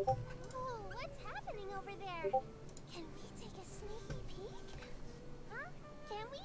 Oh, what's happening over there? Can we take a sneaky peek? Huh? Can we?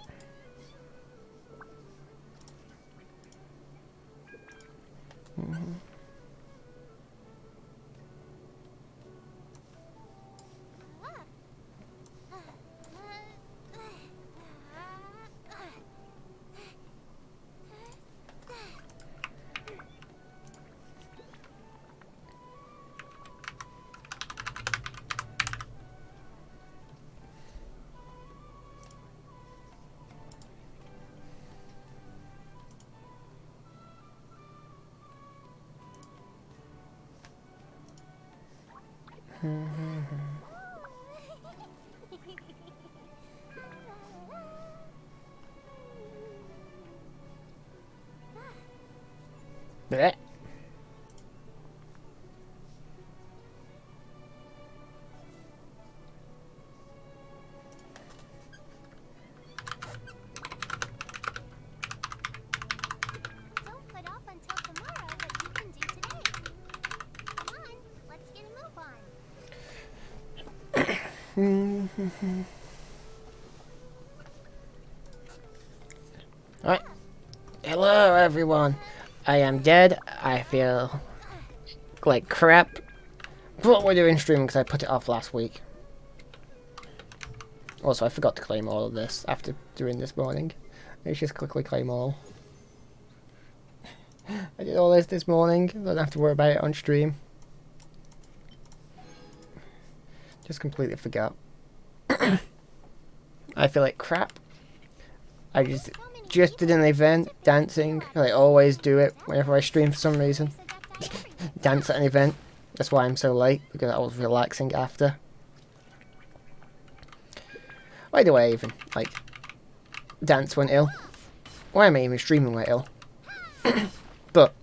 Blech. Don't put off until tomorrow what you can do today. Come on, let's get a move on. Alright. Hello, everyone. I am dead. I feel like crap. But we're doing streaming because I put it off last week. Also, I forgot to claim all of this after doing this morning. Let's just quickly claim all. I did all this morning. Don't have to worry about it on stream. Just completely forgot. I feel like crap. I just did an event dancing. I always do it whenever I stream for some reason. Dance at an event. That's why I'm so late, because I was relaxing after. Why do I even, like, dance when ill? Why am I even streaming when ill? But,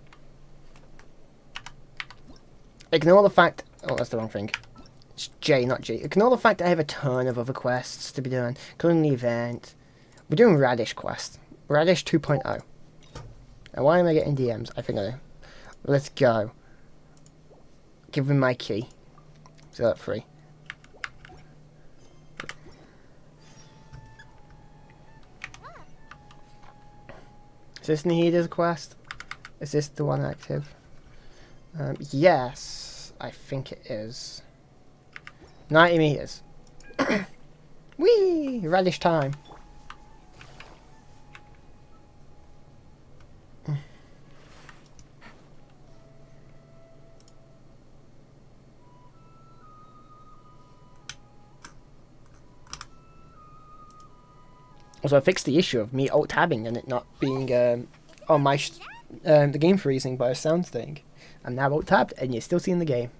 ignore the fact... Oh, that's the wrong thing. It's J, not G. Ignore the fact that I have a ton of other quests to be doing, including the event. We're doing Radish quest. Radish 2.0. And why am I getting DMs? I think I do. Let's go. Give him my key. Is that free? Is this Nahida's quest? Is this the one active? Yes, I think it is. 90 meters. Whee! Radish time. Also, I fixed the issue of me alt-tabbing and it not being on my the game freezing by a sound thing. I'm now alt-tabbed and you're still seeing the game.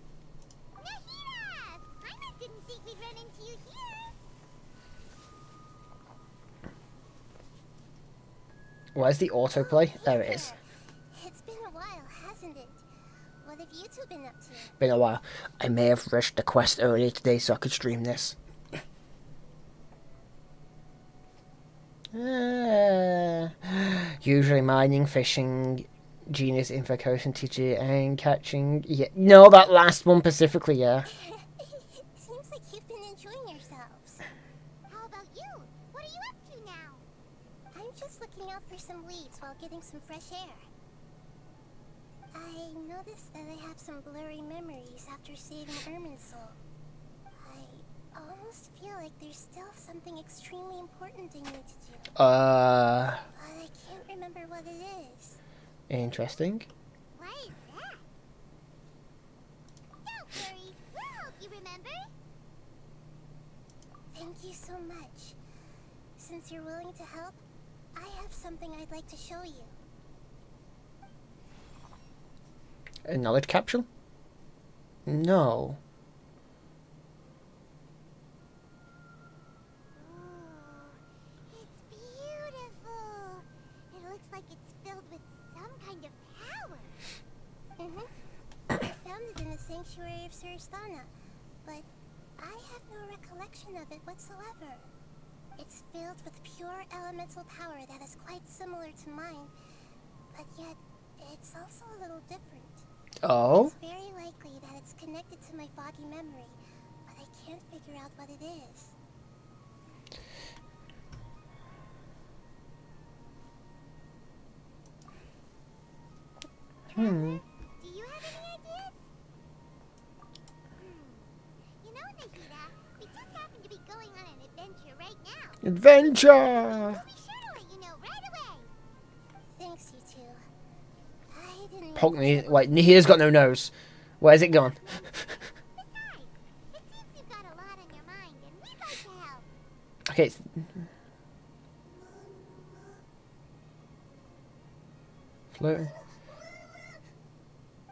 Where's the autoplay? There it is. It's been a while, hasn't it? What have you two been up to? Been a while. I may have rushed the quest earlier today so I could stream this. Usually mining, fishing, genius info quotient TG, and catching. Yeah, no, that last one specifically, yeah. Seems like you've been enjoying yourselves. How about you? What are you up to now? I'm just looking out for some leads while getting some fresh air. I noticed that I have some blurry memories after saving Ermin's soul. I almost feel like there's still something extremely important I need to do. But I can't remember what it is. Interesting. What is that? Don't worry, we'll help you remember. Thank you so much. Since you're willing to help, I have something I'd like to show you. A knowledge capsule? No. It's beautiful. It looks like it's filled with some kind of power. I found it in the sanctuary of Suristana, but I have no recollection of it whatsoever. It's filled with pure elemental power that is quite similar to mine, but yet it's also a little different. Oh? It's very likely that it's connected to my my foggy memory, but I can't figure out what it is. Do you have any ideas? You know, Nahida, we just happen to be going on an adventure right now. Adventure! We'll be sure to let you know right away. Thanks, you two. I didn't Poke me. Wait, Nahida's got no nose. Where's it gone? Besides, it seems you've got a lot on your mind, and we'd like to help. Okay. Floating.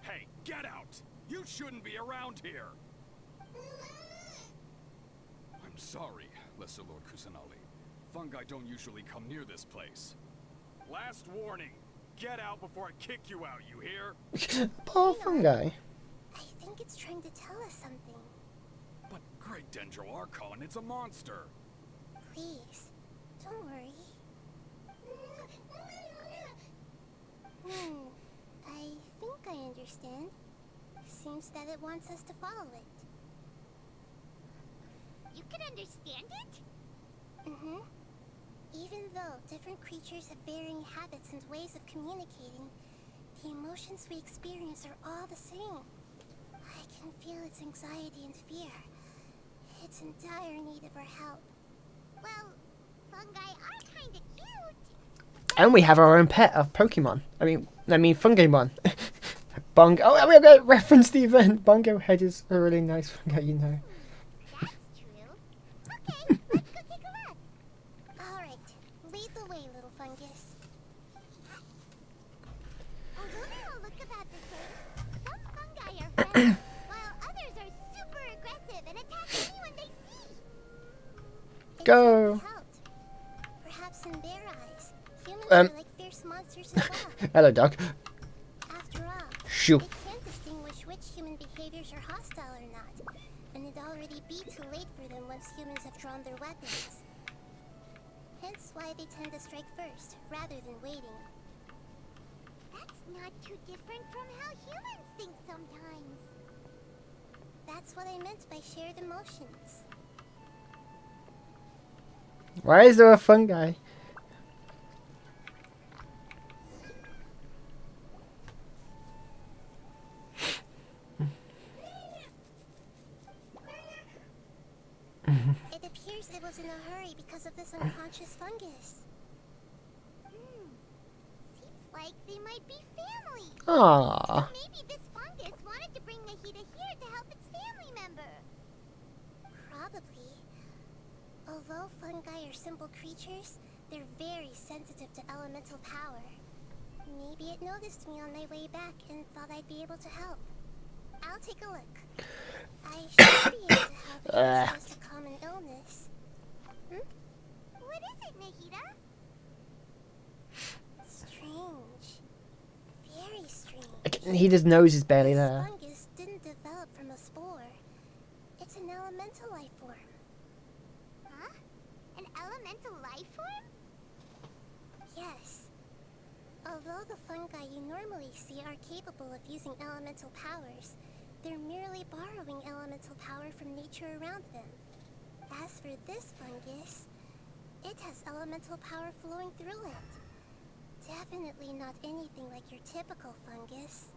Hey, get out! You shouldn't be around here! I'm sorry, Lesser Lord Kusanali. Fungi don't usually come near this place. Last warning! Get out before I kick you out, you hear? Poor fungi. I think it's trying to tell us something. But Great Dendro Archon, it's a monster! Please, don't worry. I think I understand. Seems that it wants us to follow it. You can understand it? Mm-hmm. Even though different creatures have varying habits and ways of communicating, the emotions we experience are all the same. I can feel its anxiety and fear. It's in dire need of our help. Well, fungi are kinda cute. And we have our own pet of Pokemon. I mean Fungimon. Bungo. Oh, we're going to reference the event. Bungo Head is a really nice fungi, you know. That's true. Okay, let's go take a look. Alright, lead the way, little fungus. Although they all look about the same, some fungi are friendly, while others are super aggressive and attack anyone they see. Go. Helped. Perhaps in their eyes, humans are like fierce monsters as well. Hello, dog. After all, Shoo. they can't distinguish which human behaviors are hostile or not, and it'd already be too late for them once humans have drawn their weapons. Hence why they tend to strike first, rather than waiting. That's not too different from how humans think sometimes. That's what I meant by shared emotions. Why is there a fungi? It appears it was in a hurry because of this unconscious fungus. Seems like they might be family. Aww. Maybe this fungus wanted to bring Nahida here to help its family member. Probably. Although fungi are simple creatures, they're very sensitive to elemental power. Maybe it noticed me on my way back and thought I'd be able to help. I'll take a look. I should be able to help if it's just a common illness. What is it, Nahida? Strange. Very strange. His nose is barely This there. fungus didn't develop from a spore. It's an elemental life form. Huh? An elemental life form? Yes. Although the fungi you normally see are capable of using elemental powers, they're merely borrowing elemental power from nature around them. As for this fungus, it has elemental power flowing through it. Definitely not anything like your typical fungus.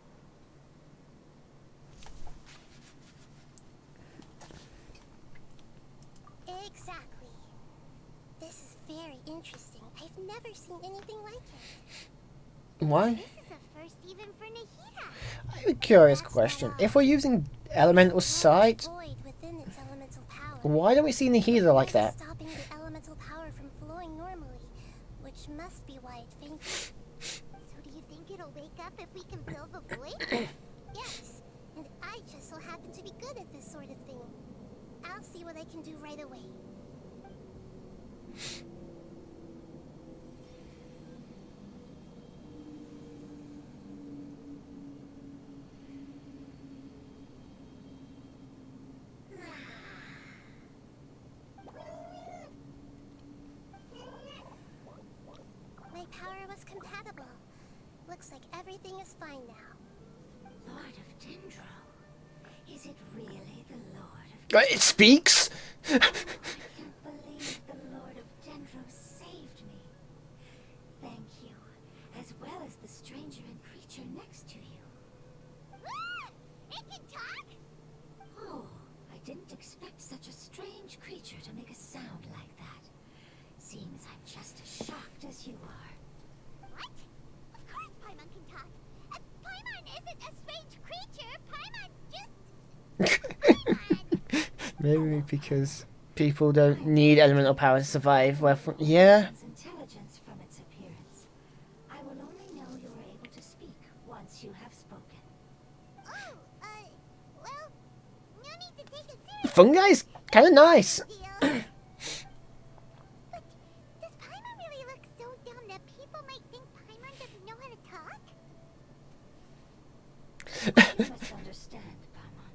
Exactly. This is very interesting. I've never seen anything like it. Why? This is a first even for Nahida. I have a curious question. If we're using elemental sight, Void within its elemental power. why don't we see Nahida like that? Stopping the elemental power from flowing normally, which must be why it fainted. So do you think it'll wake up if we can fill the void? Yes, and I just so happen to be good at this sort of thing. I'll see what I can do right away. My power was compatible. Looks like everything is fine now. Lord of Dendro, is it really? It speaks. I can't believe the Lord of Dendro saved me. Thank you, as well as the stranger and creature next to you. It can talk? Oh, I didn't expect such a strange creature to make a sound like that. Seems I'm just as shocked as you are. What? Of course Paimon can talk. Paimon isn't a strange creature. Paimon's just... Paimon! Maybe because people don't need elemental power to survive. Well, yeah. Its intelligence from its appearance. I will only know you are able to speak once you have spoken. Oh, well, no need to take it seriously. Fungi's kind of nice. But does Paimon really look so dumb that people might think Paimon doesn't know how to talk? You must understand, Paimon.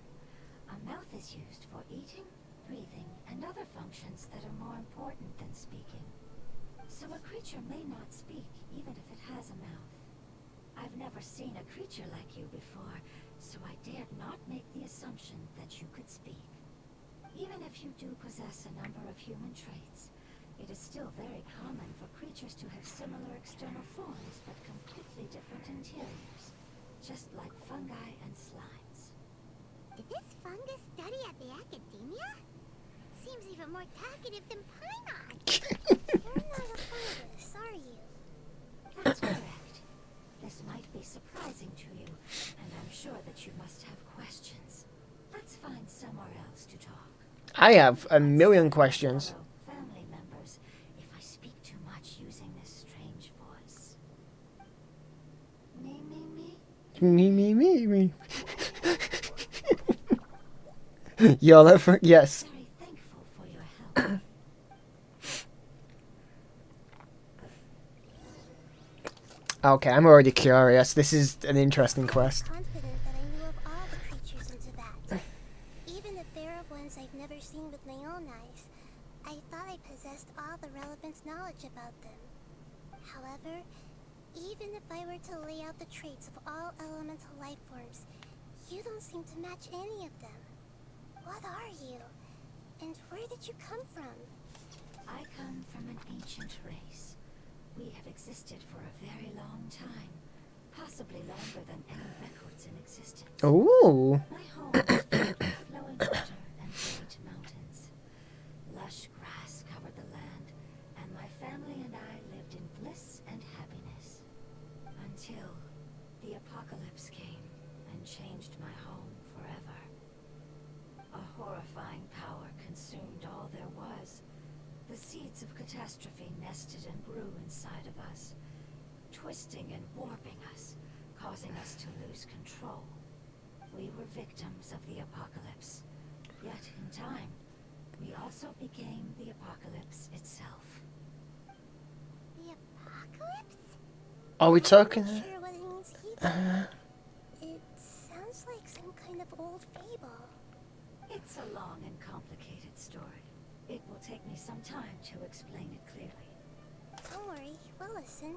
A mouth is used for eating, breathing, and other functions that are more important than speaking. So a creature may not speak, even if it has a mouth. I've never seen a creature like you before, so I dared not make the assumption that you could speak. Even if you do possess a number of human traits, it is still very common for creatures to have similar external forms but completely different interiors, just like fungi and slimes. Did this fungus study at the academia? Seems even more talkative than Paimon. You're not a fungus, are you? That's correct. This might be surprising to you, and I'm sure that you must have questions. Let's find somewhere else to talk. I have a million questions. Family members, if I speak too much using this strange voice. Me. Me. Y'all for yes. Very thankful for your help. Okay, I'm already curious. This is an interesting quest. I'm confident that I knew of all the creatures into that. Even if there are ones I've never seen with my own eyes, I thought I possessed all the relevant knowledge about them. However, even if I were to lay out the traits of all elemental life forms, you don't seem to match any of them. What are you? And where did you come from? I come from an ancient race. We have existed for a very long time, possibly longer than any records in existence. Ooh. My home is filled with flowing water and great mountains. Lush grass covered the land, and my family and I lived in bliss and happiness. Until the apocalypse came and changed my home forever. A horrifying power consumed all there was. The seeds of catastrophe nested and grew inside of us, twisting and warping us, causing us to lose control. We were victims of the apocalypse. Yet, in time, we also became the apocalypse itself. The apocalypse? Are we talking? I'm not sure what it means either. It sounds like some kind of old fable. It's a long and complicated story. It will take me some time to explain it clearly. Don't worry, we'll listen.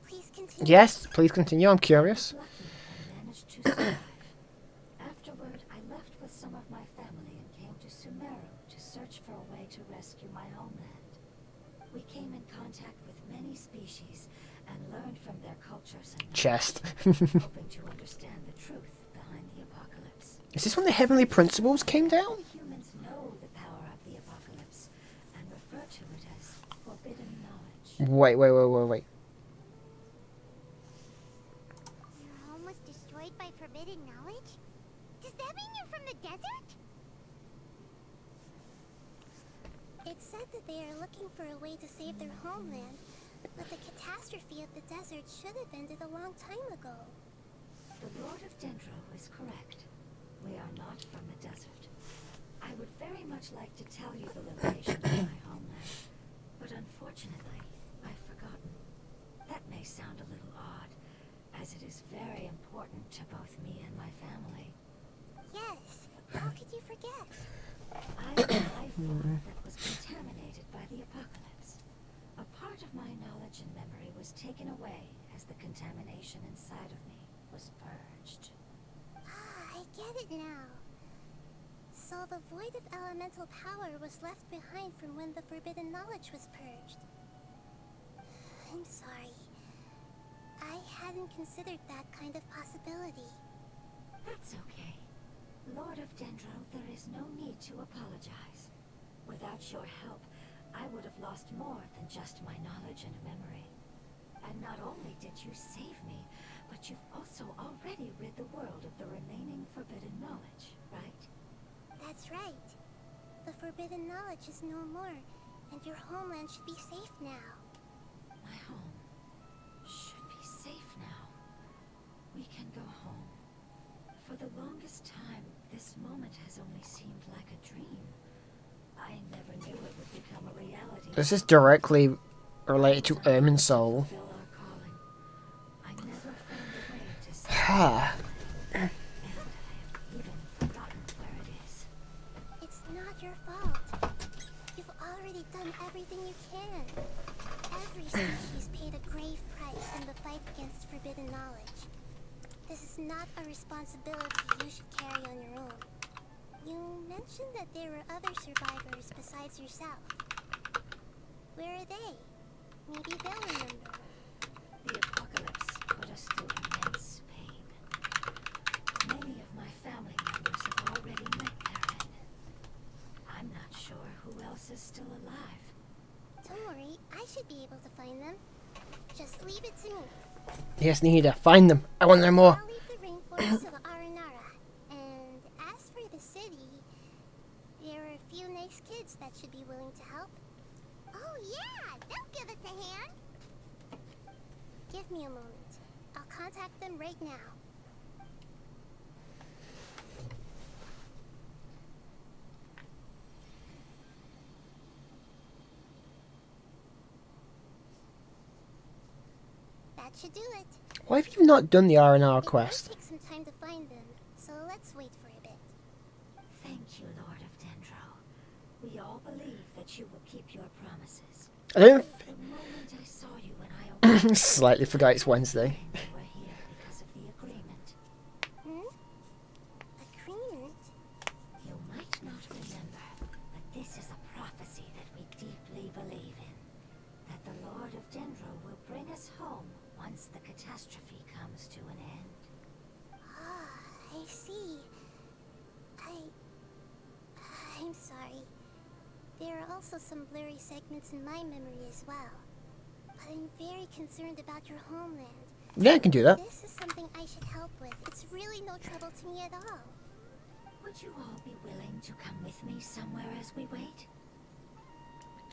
Please continue. Yes, please continue. I'm curious. I was lucky and managed to survive. Afterward, I left with some of my family and came to Sumeru to search for a way to rescue my homeland. We came in contact with many species and learned from their cultures and Chest. hoping to understand the truth behind the apocalypse. Is this when the heavenly principles came down? Humans know the power of the apocalypse and refer to it as forbidden knowledge. Wait. Your home was destroyed by forbidden knowledge? Does that mean you're from the desert? It said that they are looking for a way to save their homeland, but the catastrophe of the desert should have ended a long time ago. The Lord of Dendro is correct. We are not from the desert. I would very much like to tell you the location of my homeland, but unfortunately, I've forgotten. That may sound a little odd, as it is very important to both me and my family. Yes, how could you forget? I am a life form that was contaminated by the apocalypse. A part of my knowledge and memory was taken away as the contamination inside of me was purged. Ah, I get it now. So the void of elemental power was left behind from when the forbidden knowledge was purged. I'm sorry. I hadn't considered that kind of possibility. That's okay. Lord of Dendro, there is no need to apologize. Without your help, I would have lost more than just my knowledge and memory. And not only did you save me, but you've also already rid the world of the remaining forbidden knowledge, right? That's right. The forbidden knowledge is no more, and your homeland should be safe now. My home should be safe now. We can go home. For the longest time, this moment has only seemed like a dream. I never knew it would become a reality. This is directly related to Ermin's soul. Fulfill our calling. I never found a way to say Ha. and I have even forgotten where it is. It's not your fault. You've already done everything you can. Every species paid a grave price in the fight against forbidden knowledge. This is not a responsibility you should carry on your own. You mentioned that there were other survivors besides yourself. Where are they? Maybe they'll remember. The apocalypse put us through immense pain. Many of my family members have already met their end. I'm not sure who else is still alive. Don't worry, I should be able to find them. Just leave it to me. Yes, Nihida, find them. I want to know more. I'll leave the rainforest to the Aranara. And as for the city, there are a few nice kids that should be willing to help. Oh yeah, they'll give us a hand. Give me a moment. I'll contact them right now. That should do it. Why have you not done the R&R It will quest? take some time to find them, so let's wait for a bit. Thank you, Lord of Dendro. We all believe that you will keep your promises. I don't... The moment I saw you when I awoke, Slightly forgot it's Wednesday. you were here because of the agreement. Hmm? Agreement? You might not remember, but this is a prophecy that we deeply believe in. That the Lord of Dendro will bring us home once the catastrophe comes to an end. Ah, I see. I'm sorry. There are also some blurry segments in my memory as well. But I'm very concerned about your homeland. Yeah, I can do that. This is something I should help with. It's really no trouble to me at all. Would you all be willing to come with me somewhere as we wait?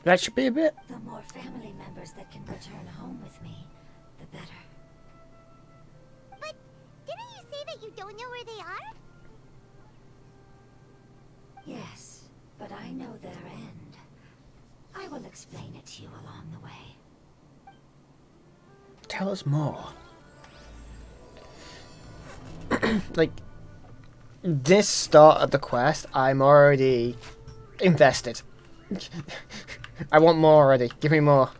That should be a bit. The more family members that can return home with me, the better. But didn't you say that you don't know where they are?'t but I know their end. I will explain it to you along the way. Tell us more. Like, this start of the quest, I'm already invested. I want more already. Give me more.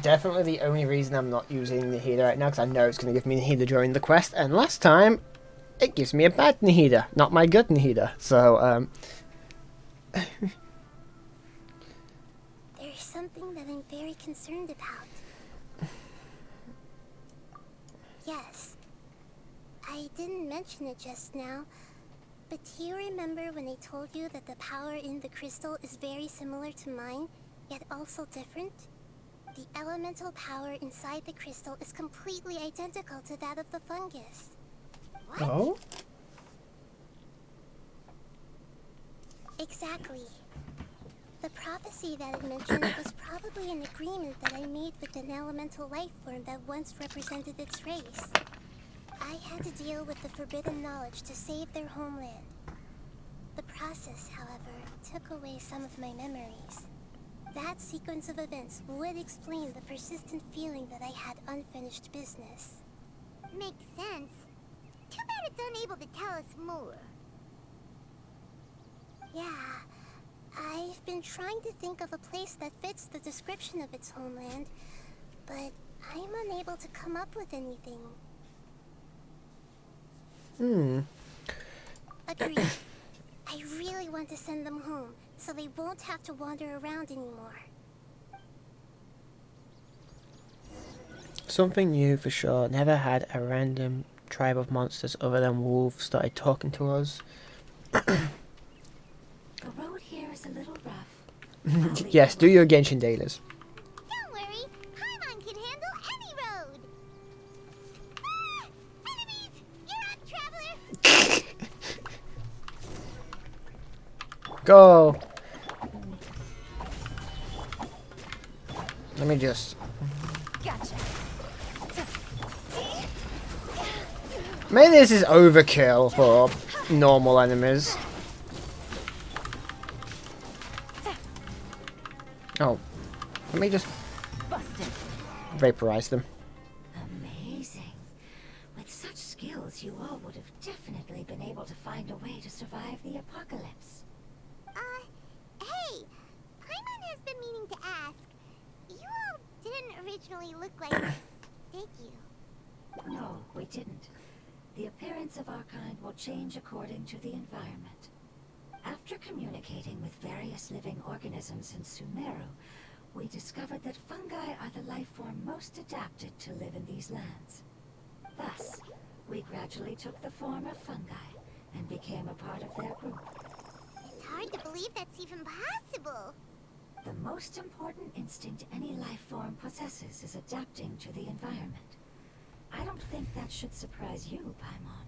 Definitely the only reason I'm not using Nihida right now, because I know it's going to give me Nihida during the quest, and last time, it gives me a bad Nihida, not my good Nihida, so, There's something that I'm very concerned about. Yes. I didn't mention it just now, but do you remember when I told you that the power in the crystal is very similar to mine, yet also different? The elemental power inside the crystal is completely identical to that of the fungus. What? Oh? Exactly. The prophecy that it mentioned was probably an agreement that I made with an elemental life form that once represented its race. I had to deal with the forbidden knowledge to save their homeland. The process, however, took away some of my memories. That sequence of events would explain the persistent feeling that I had unfinished business. Makes sense. Too bad it's unable to tell us more. Yeah, I've been trying to think of a place that fits the description of its homeland, but I'm unable to come up with anything. Agreed. I really want to send them home, so they won't have to wander around anymore. Something new for sure. Never had a random tribe of monsters other than wolves started talking to us. The road here is a little rough. Yes, do your Genshin dailies. Don't worry, Paimon can handle any road. Ah! Enemies! You're up, traveler! Go! Let me just... Gotcha. Maybe this is overkill for normal enemies. Oh. Let me just Busted. vaporize them. Amazing. With such skills, you all would have definitely been able to find a way to survive the apocalypse. Hey! Paimon has been meaning to ask. You all didn't originally look like this, did you? No, we didn't. The appearance of our kind will change according to the environment. After communicating with various living organisms in Sumeru, we discovered that fungi are the life form most adapted to live in these lands. Thus, we gradually took the form of fungi and became a part of their group. It's hard to believe that's even possible. The most important instinct any life form possesses is adapting to the environment. I don't think that should surprise you, Paimon.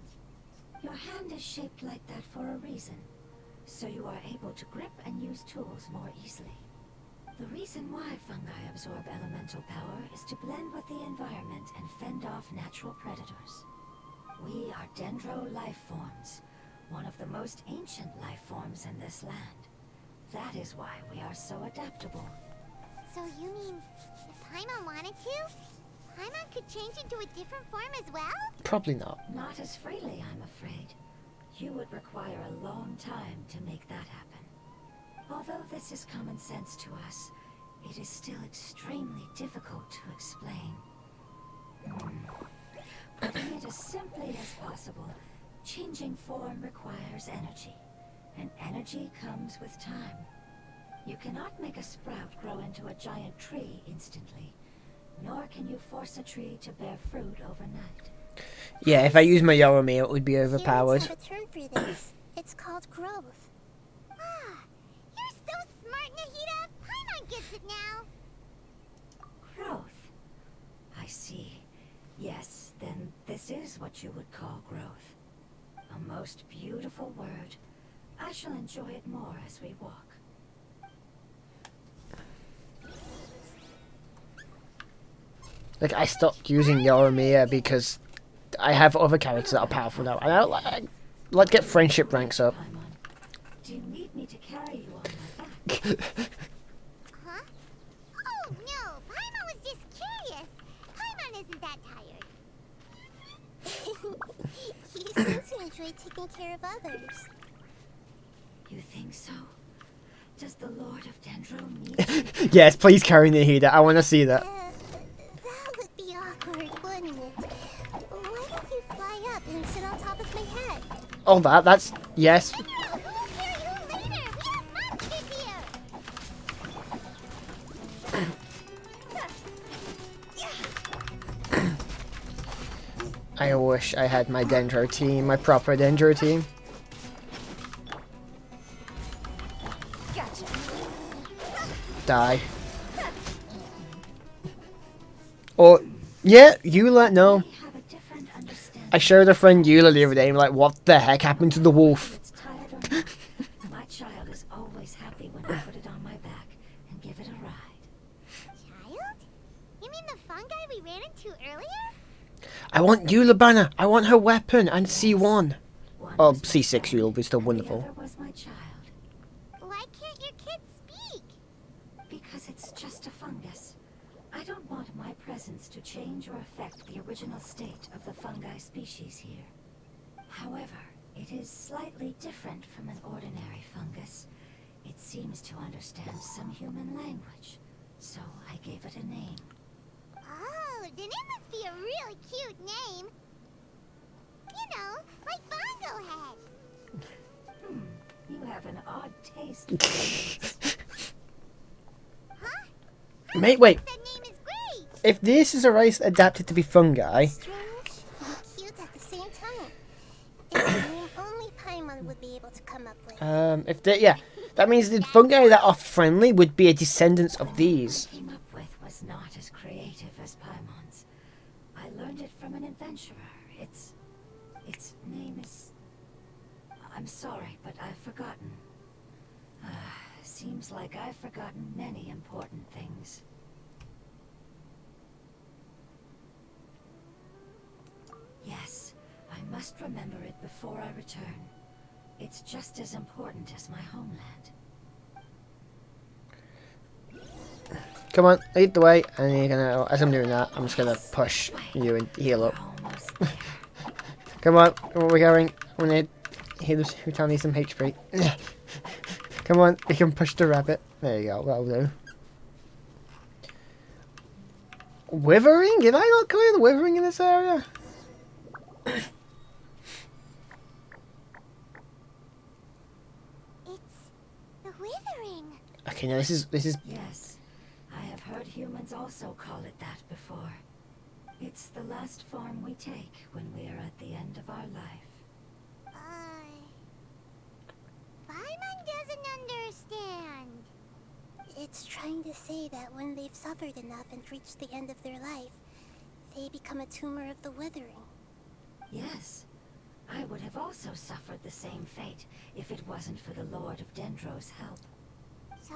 Your hand is shaped like that for a reason, so you are able to grip and use tools more easily. The reason why fungi absorb elemental power is to blend with the environment and fend off natural predators. We are dendro life forms, one of the most ancient life forms in this land. That is why we are so adaptable. So you mean, if Paimon wanted to, Paimon could change into a different form as well? Probably not. Not as freely, I'm afraid. You would require a long time to make that happen. Although this is common sense to us, it is still extremely difficult to explain. Putting it as simply as possible, changing form requires energy, and energy comes with time. You cannot make a sprout grow into a giant tree instantly, nor can you force a tree to bear fruit overnight. Yeah, if I use my Yoromir, it would be overpowered. Humans have a term for this. It's called growth. Ah, you're so smart, Nahida. Paimon gets it now. Growth. I see. Yes, then this is what you would call growth. A most beautiful word. I shall enjoy it more as we walk. Like, I stopped using Yoromir because I have other characters that are powerful now. And I like to get friendship ranks up. Paimon, do you need me to carry you on my back? Huh? Oh, no. Paimon was just curious. Paimon isn't that tired. He seems to enjoy taking care of others. You think so? Does the Lord of Dendro need Yes, please carry Nahida. I want to see that. That would be awkward, wouldn't it? Why don't you fly up and sit on top of my head? Oh, that's... Yes. We'll carry you later. We have monsters here. I wish I had my Dendro team, my proper Dendro team. Gotcha. Die. Or, yeah, Eula, no. We have a different understanding. I showed a friend Eula the other day and like, what the heck happened to the wolf? It's tired or not. My child is always happy when I put it on my back and give it a ride. Child? You mean the fungi we ran into earlier? I want Eula Banner. I want her weapon and C1. One Oh, was my C6 friend, Eula is still and wonderful. The other was my child. Why can't your kids speak? Because it's just a fungus. I don't want my presence to change or affect the original state of the fungi species here. However, it is slightly different from an ordinary fungus It seems to understand some human language, so I gave it a name. Oh, then it must be a really cute name. You know, like Bongo Head. You have an odd taste for names. Huh? Mate, wait. That name is great. If this is a race adapted to be fungi, Strange and cute at the same time. It's a name only Paimon would be able to come up with. if they, yeah, that means the fungi that are friendly would be a descendant of these. What I came up with was not as creative as Paimon's. I learned it from an adventurer. Its name is... I'm sorry, but I've forgotten. Seems like I've forgotten many important things. Yes, I must remember it before I return. It's just as important as my homeland. Come on, lead the way, and you're gonna, as I'm doing that, I'm just gonna push you and heal up. We're almost there. Come on, where are we going? We need healers who tell me some HP. Come on, we can push the rabbit. There you go, that'll do. Withering? Did I not clear the withering in this area? It's the Withering. Okay, now this is Yes, I have heard humans also call it that before. It's the last form we take when we are at the end of our life. Paimon doesn't understand. It's trying to say that when they've suffered enough and reached the end of their life, they become a tumor of the Withering. Yes, I would have also suffered the same fate if it wasn't for the Lord of Dendro's help. So,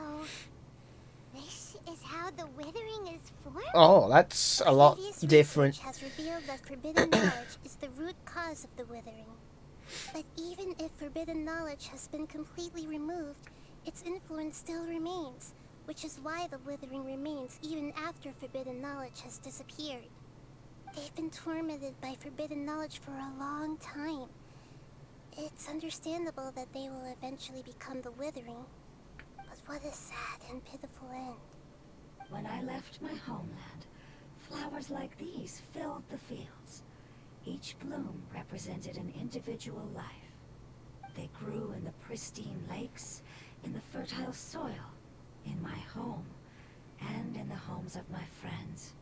this is how the Withering is formed? oh, that's a lot Previous different. research has revealed that forbidden knowledge is the root cause of the Withering. But even if forbidden knowledge has been completely removed, its influence still remains, which is why the Withering remains even after forbidden knowledge has disappeared. They've been tormented by forbidden knowledge for a long time. It's understandable that they will eventually become the Withering. But what a sad and pitiful end. When I left my homeland, flowers like these filled the fields. Each bloom represented an individual life. They grew in the pristine lakes, in the fertile soil, in my home, and in the homes of my friends.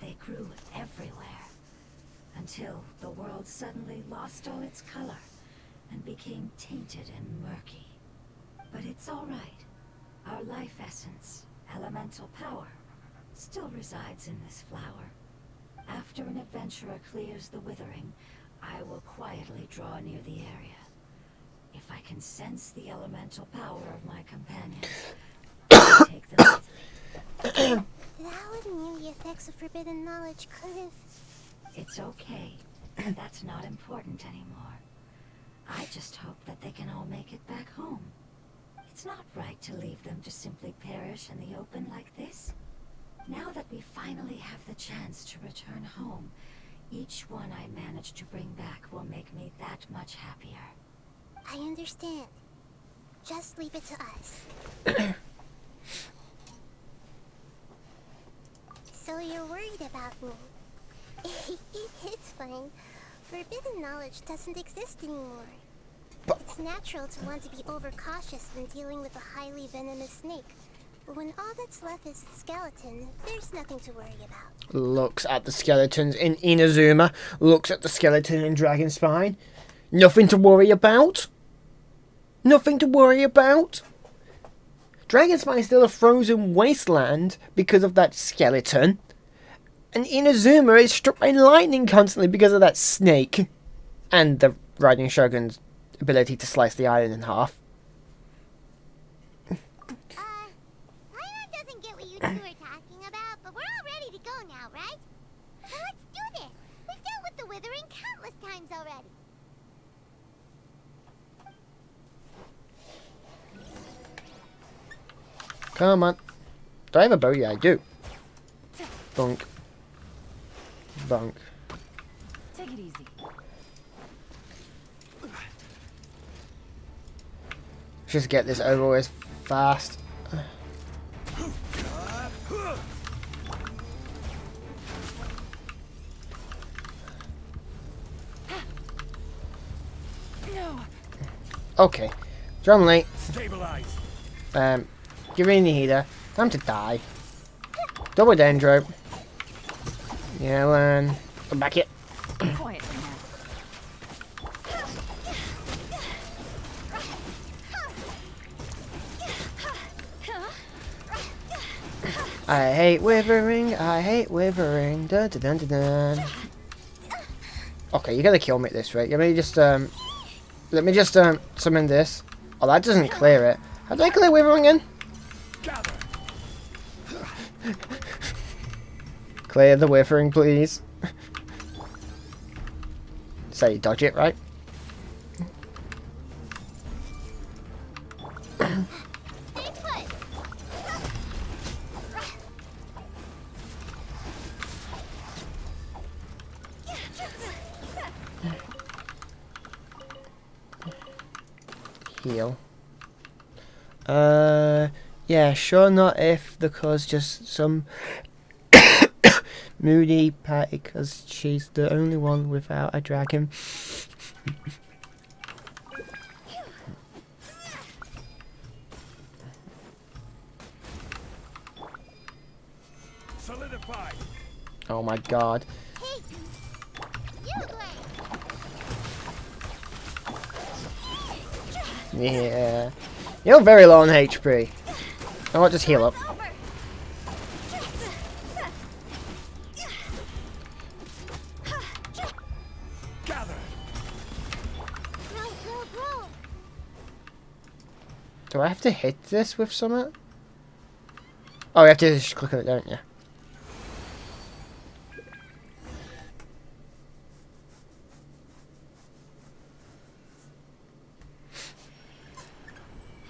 They grew everywhere, until the world suddenly lost all its color and became tainted and murky. But it's all right. Our life essence, elemental power, still resides in this flower. After an adventurer clears the Withering, I will quietly draw near the area. If I can sense the elemental power of my companions, I'll take them with me. That would mean the effects of forbidden knowledge could have... It's okay. That's not important anymore. I just hope that they can all make it back home. It's not right to leave them to simply perish in the open like this. Now that we finally have the chance to return home, each one I manage to bring back will make me that much happier. I understand. Just leave it to us. So you're worried about me. It's fine. Forbidden knowledge doesn't exist anymore. It's natural to want to be overcautious when dealing with a highly venomous snake. But when all that's left is the skeleton, there's nothing to worry about. Looks at the skeletons in Inazuma. Looks at the skeleton in Dragonspine. Nothing to worry about. Nothing to worry about. Dragonspine is still a frozen wasteland because of that skeleton. And Inazuma is struck by lightning constantly because of that snake. And the Riding Shogun's ability to slice the iron in half. Paimon doesn't get what you two are talking about, but we're all ready to go now, right? So let's do this. We've dealt with the Withering countless times already. Come on. Do I have a bow? Yeah, I do. Bonk. Bonk. Take it easy. Just get this over with. fast. No. Okay. Drum late. Stabilize. Give me the heater. Time to die. Double dendro. Yeah, Lan. Come back here. Quiet now. I hate withering. I hate withering. Dun dun dun dun dun. Okay, you gotta kill me at this rate. Let me just summon this. Oh, that doesn't clear it. How do I clear withering in? Gather. Clear the withering, please. Say dodge it, right? Stay put. Heal. Yeah, sure, not if the cause just some moody party because she's the only one without a dragon. Solidify. Oh my god. Hey, you Gray. Yeah. You're very low on HP. I'll just heal up. Gather. Bro. Do I have to hit this with something? Oh, you have to just click on it, don't you?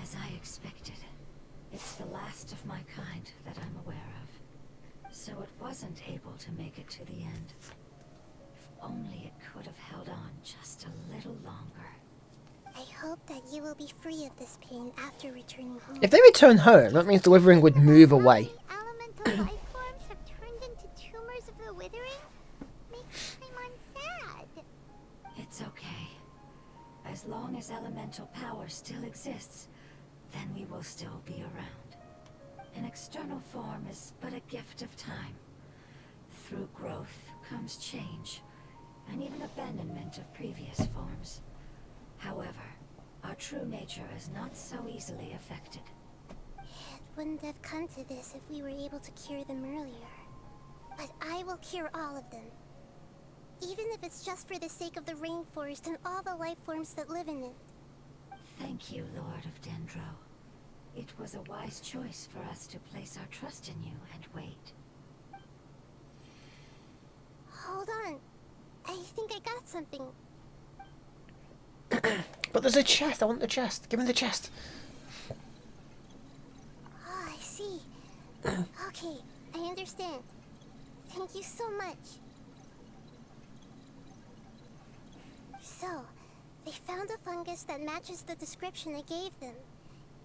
As I expected, it's the last of my kind that I'm aware of. So it wasn't able to make it to the end. If only it could have held on just a little longer. I hope that you will be free of this pain after returning home. If they return home, that means the withering would move away. Elemental life forms have turned into tumors of the withering? Makes Paimon sad. It's okay. As long as elemental power still exists, then we will still be around. An external form is but a gift of time. Through growth comes change, and even abandonment of previous forms. However, our true nature is not so easily affected. It wouldn't have come to this if we were able to cure them earlier. But I will cure all of them. Even if it's just for the sake of the rainforest and all the life forms that live in it. Thank you, Lord of Dendro. It was a wise choice for us to place our trust in you and wait. Hold on. I think I got something. But there's a chest. I want the chest. Give me the chest. Oh, I see. Okay, I understand. Thank you so much. So, they found a fungus that matches the description I gave them.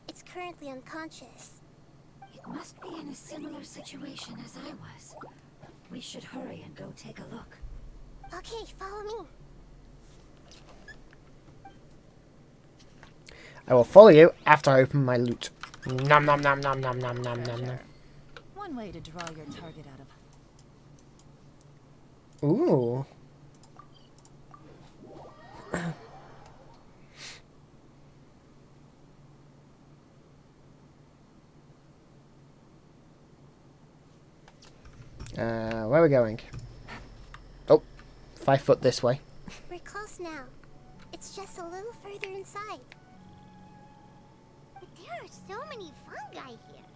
It's currently unconscious. It must be in a similar situation as I was. We should hurry and go take a look. Okay, follow me. I will follow you after I open my loot. Nom nom nom nom nom nom nom nom nom. One way to draw your target out of. Ooh. Where are we going? Oh, 5 foot this way. We're close now. It's just a little further inside. But there are so many fungi here.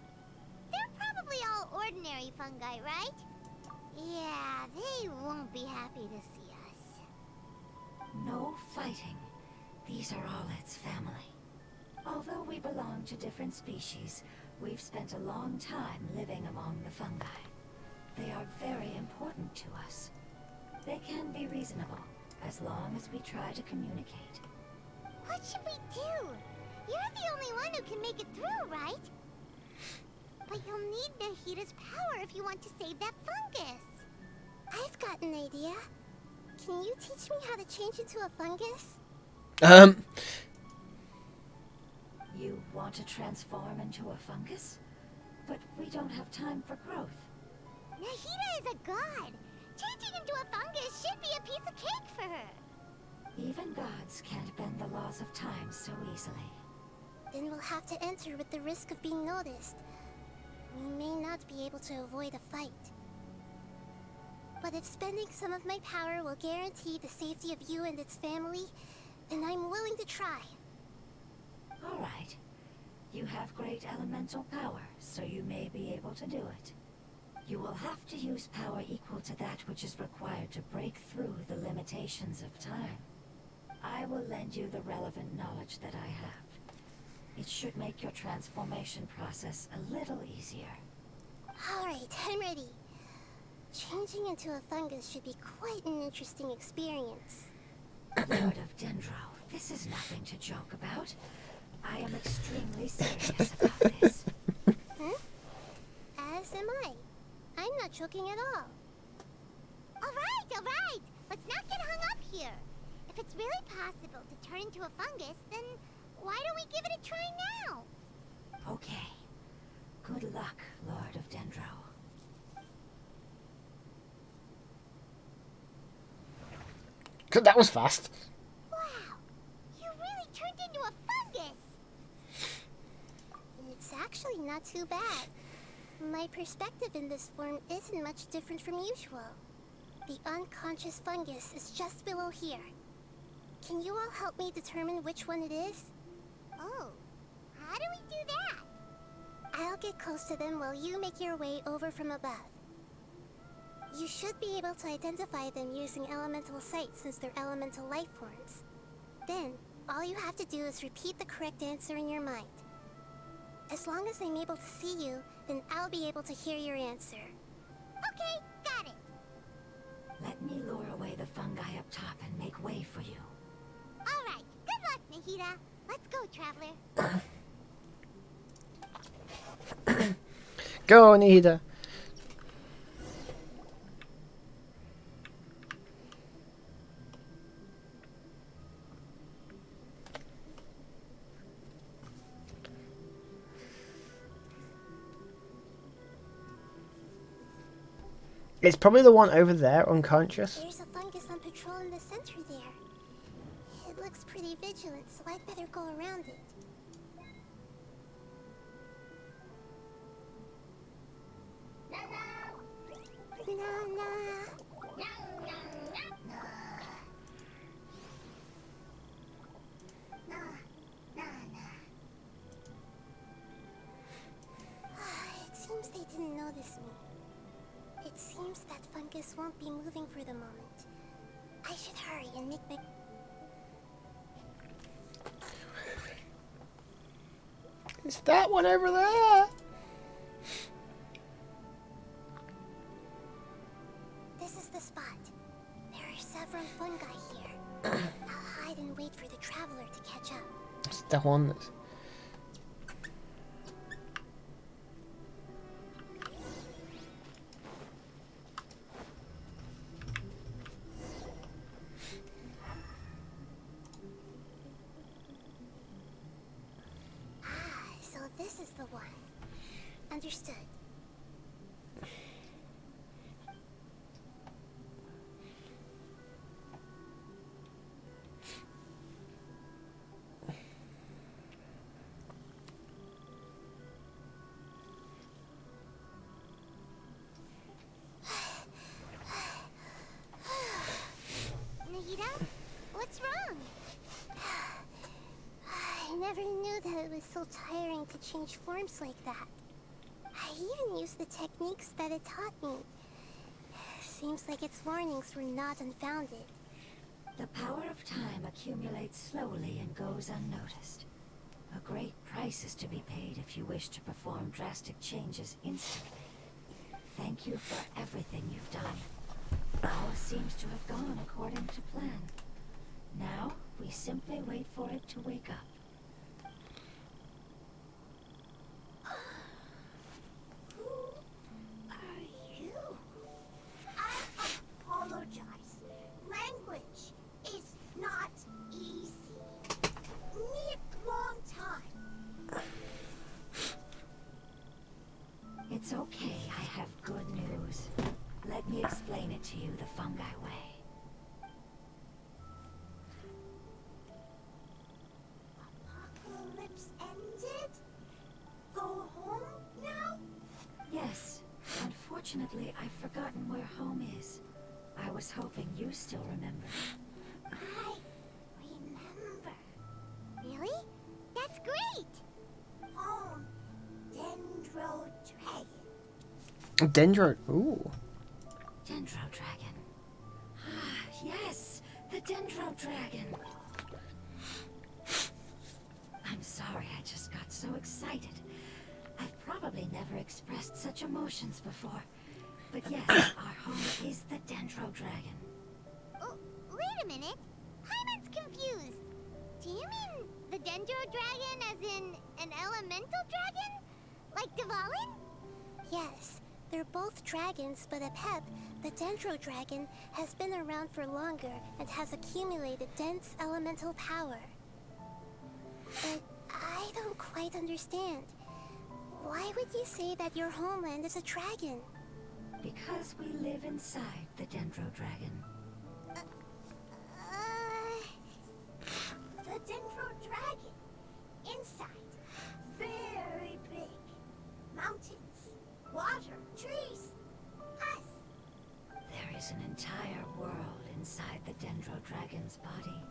They're probably all ordinary fungi, right? Yeah, they won't be happy to see us. No fighting. These are all its family. Although we belong to different species, we've spent a long time living among the fungi. They are very important to us. They can be reasonable, as long as we try to communicate. What should we do? You're the only one who can make it through, right? But you'll need Nahita's power if you want to save that fungus. I've got an idea. Can you teach me how to change into a fungus? You want to transform into a fungus? But we don't have time for growth. Nahita is a god. Changing into a fungus should be a piece of cake for her. Even gods can't bend the laws of time so easily. Then we'll have to enter with the risk of being noticed. We may not be able to avoid a fight. But if spending some of my power will guarantee the safety of you and its family, then I'm willing to try. All right. You have great elemental power, so you may be able to do it. You will have to use power equal to that which is required to break through the limitations of time. I will lend you the relevant knowledge that I have. It should make your transformation process a little easier. Alright, I'm ready. Changing into a fungus should be quite an interesting experience. Lord of Dendro, this is nothing to joke about. I am extremely serious about this. As am I. I'm not joking at all. Alright! Let's not get hung up here. If it's really possible to turn into a fungus, then why don't we give it a try now? Okay. Good luck, Lord of Dendro. Cause that was fast. Wow! You really turned into a fungus! It's actually not too bad. My perspective in this form isn't much different from usual. The unconscious fungus is just below here. Can you all help me determine which one it is? Oh, how do we do that? I'll get close to them while you make your way over from above. You should be able to identify them using elemental sight since they're elemental life forms. Then, all you have to do is repeat the correct answer in your mind. As long as I'm able to see you, then I'll be able to hear your answer. Okay, got it. Let me lure away the fungi up top and make way for you. Alright, good luck, Nahita. Let's go, Traveler. Go, Nahida. It's probably the one over there, unconscious. There's a fungus on patrol in the center there. It looks pretty vigilant, so I'd better go around it. It seems they didn't notice me. It seems that fungus won't be moving for the moment. I should hurry and make my... It's that one over there. This is the spot. There are several fungi here. I'll hide and wait for the traveler to catch up. It's the one that's... So this is the one. Understood. Nahida, what's wrong? I never knew that it was so tiring to change forms like that. I even used the techniques that it taught me. Seems like its warnings were not unfounded. The power of time accumulates slowly and goes unnoticed. A great price is to be paid if you wish to perform drastic changes instantly. Thank you for everything you've done. All seems to have gone according to plan. Now, we simply wait for it to wake up. It's okay, I have good news. Let me explain it to you the fungi way. Apocalypse ended? Go home now? Yes, unfortunately, I've forgotten where home is. I was hoping you still remember. I remember. Really? That's great! Home. Dendro Dragon. Dendro. Ooh. Dendro Dragon. Ah, yes, the Dendro Dragon. I'm sorry, I just got so excited. I've probably never expressed such emotions before. But yes, our home is the Dendro Dragon. Oh, wait a minute. Hyman's confused. Do you mean the Dendro Dragon as in an elemental dragon? Like Dvalin? Yes, they're both dragons, but Apep, the Dendro Dragon, has been around for longer and has accumulated dense elemental power. But I don't quite understand. Why would you say that your homeland is a dragon? Because we live inside the Dendro Dragon. The Dendro Dragon. Inside. Very big. Mountains. Water. Trees. Us. There is an entire world inside the Dendro Dragon's body.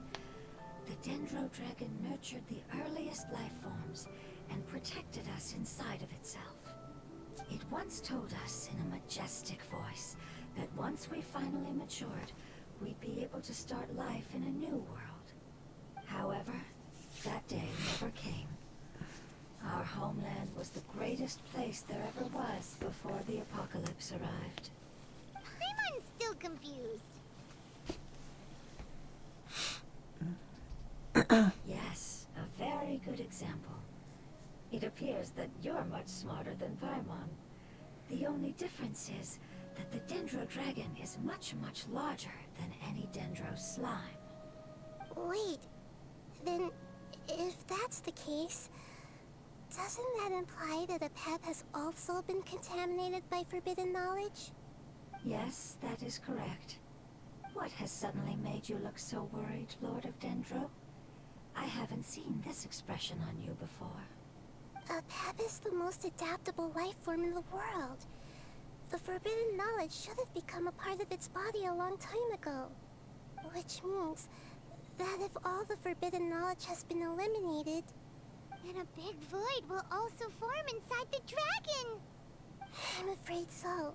The Dendro Dragon nurtured the earliest life forms and protected us inside of itself. It once told us in a majestic voice that once we finally matured, we'd be able to start life in a new world. However, that day never came. Our homeland was the greatest place there ever was before the apocalypse arrived. I'm still confused. Yes, a very good example. It appears that you're much smarter than Paimon. The only difference is that the Dendro Dragon is much, much larger than any Dendro slime. Wait, then if that's the case, doesn't that imply that Apep has also been contaminated by forbidden knowledge? Yes, that is correct. What has suddenly made you look so worried, Lord of Dendro? I haven't seen this expression on you before. Apep is the most adaptable life form in the world. The forbidden knowledge should have become a part of its body a long time ago. Which means that if all the forbidden knowledge has been eliminated, then a big void will also form inside the dragon! I'm afraid so.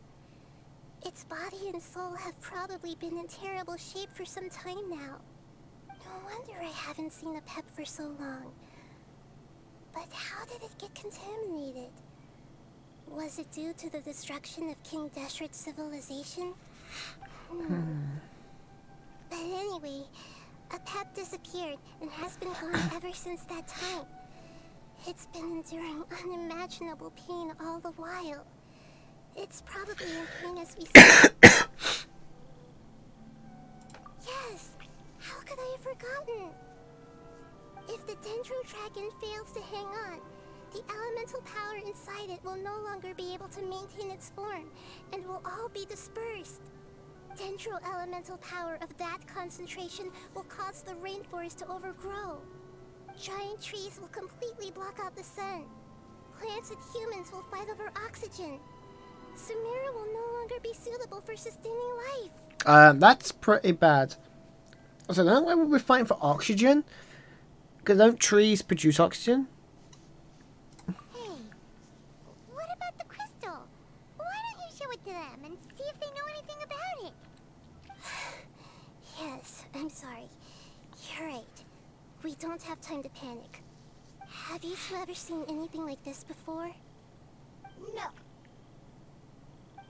Its body and soul have probably been in terrible shape for some time now. No wonder I haven't seen Apep for so long. But how did it get contaminated? Was it due to the destruction of King Deshret's civilization? But anyway, Apep disappeared and has been gone ever since that time. It's been enduring unimaginable pain all the while. It's probably in pain as we speak. Yes! How could I have forgotten? If the Dendro Dragon fails to hang on, the elemental power inside it will no longer be able to maintain its form, and will all be dispersed. Dendro elemental power of that concentration will cause the rainforest to overgrow. Giant trees will completely block out the sun. Plants and humans will fight over oxygen. Sumeru will no longer be suitable for sustaining life. That's pretty bad. So then why would we fighting for oxygen? Because don't trees produce oxygen? Hey, what about the crystal? Why don't you show it to them and see if they know anything about it? Yes, I'm sorry. You're right. We don't have time to panic. Have you two ever seen anything like this before? No.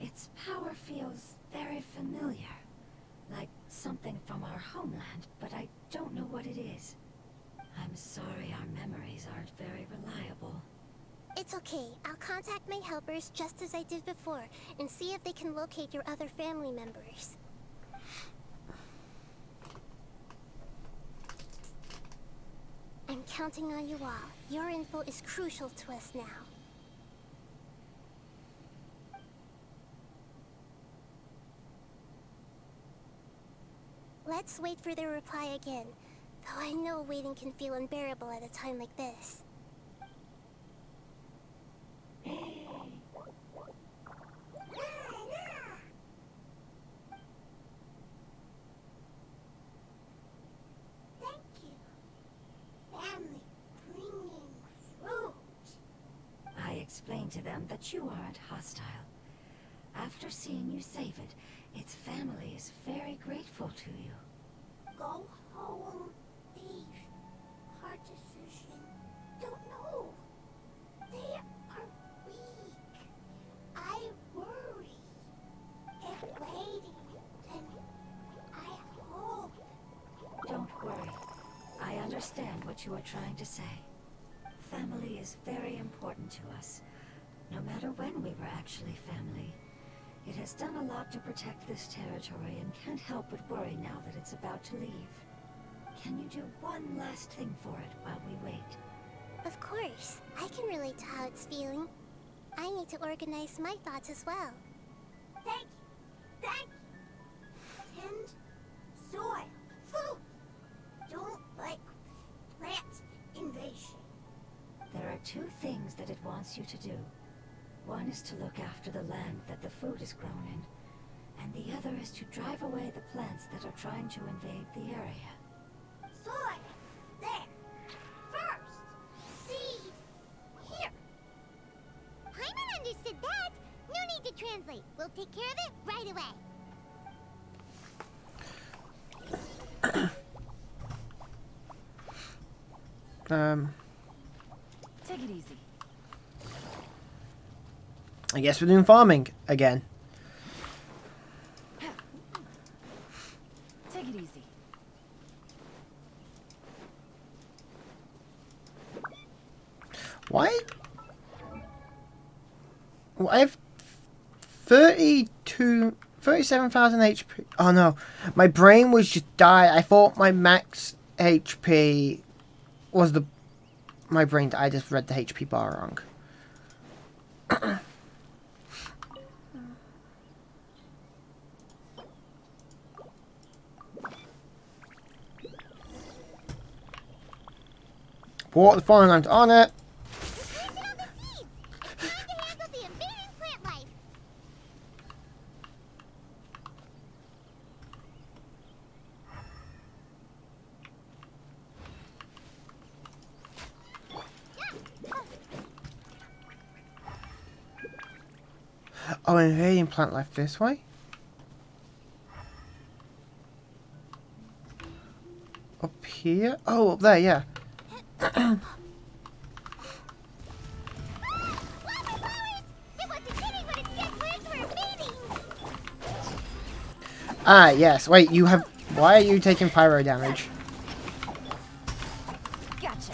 Its power feels very familiar. Like something from our homeland, but I don't know what it is. I'm sorry our memories aren't very reliable. It's okay. I'll contact my helpers just as I did before and see if they can locate your other family members. I'm counting on you all. Your info is crucial to us now. Let's wait for their reply again. Though I know waiting can feel unbearable at a time like this. Thank you. Family bringing fruit. I explained to them that you aren't hostile. After seeing you save it, its family is very grateful to you. Go home. Leave. Hard decision. Don't know. They are weak. I worry. If waiting, then I hope. Don't worry. I understand what you are trying to say. Family is very important to us, no matter when we were actually family. It has done a lot to protect this territory and can't help but worry now that it's about to leave. Can you do one last thing for it while we wait? Of course, I can relate to how it's feeling. I need to organize my thoughts as well. Thank you. Thank you. Tend soil. Food. Don't like plant invasion. There are two things that it wants you to do. One is to look after the land that the food is grown in, and the other is to drive away the plants that are trying to invade the area. Soil. There. First. Seed. Here. Paimon understood that. No need to translate. We'll take care of it right away. Take it easy. I guess we're doing farming again. Take it easy. Why? Well, I have 37,000 HP. Oh no, my brain was just died. I thought my max HP was the. My brain. I just read the HP bar wrong. Water the farmland on it. Planted on the seeds! It's time to handle the invading plant life! Oh, invading plant life this way? Up here? Oh, up there, yeah. Ah, yes. Wait, you have... Why are you taking pyro damage? Gotcha.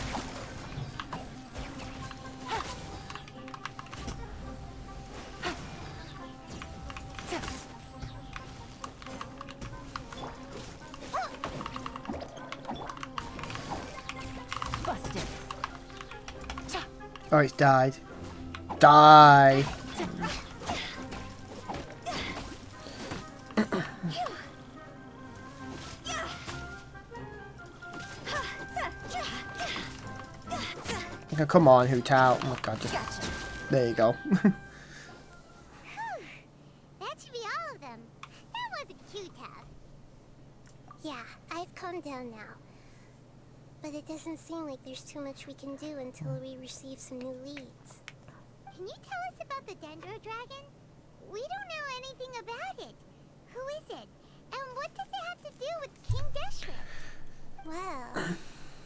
Busted. Oh, it's died. Die. Okay, come on, Hoot out. Oh my god, just... There you go. That should be all of them. That was a cute task. Yeah, I've calmed down now. But it doesn't seem like there's too much we can do until we receive some new leads. Can you tell us about the Dendro Dragon? We don't know anything about it. Who is it? And what does it have to do with King Deshret? Well,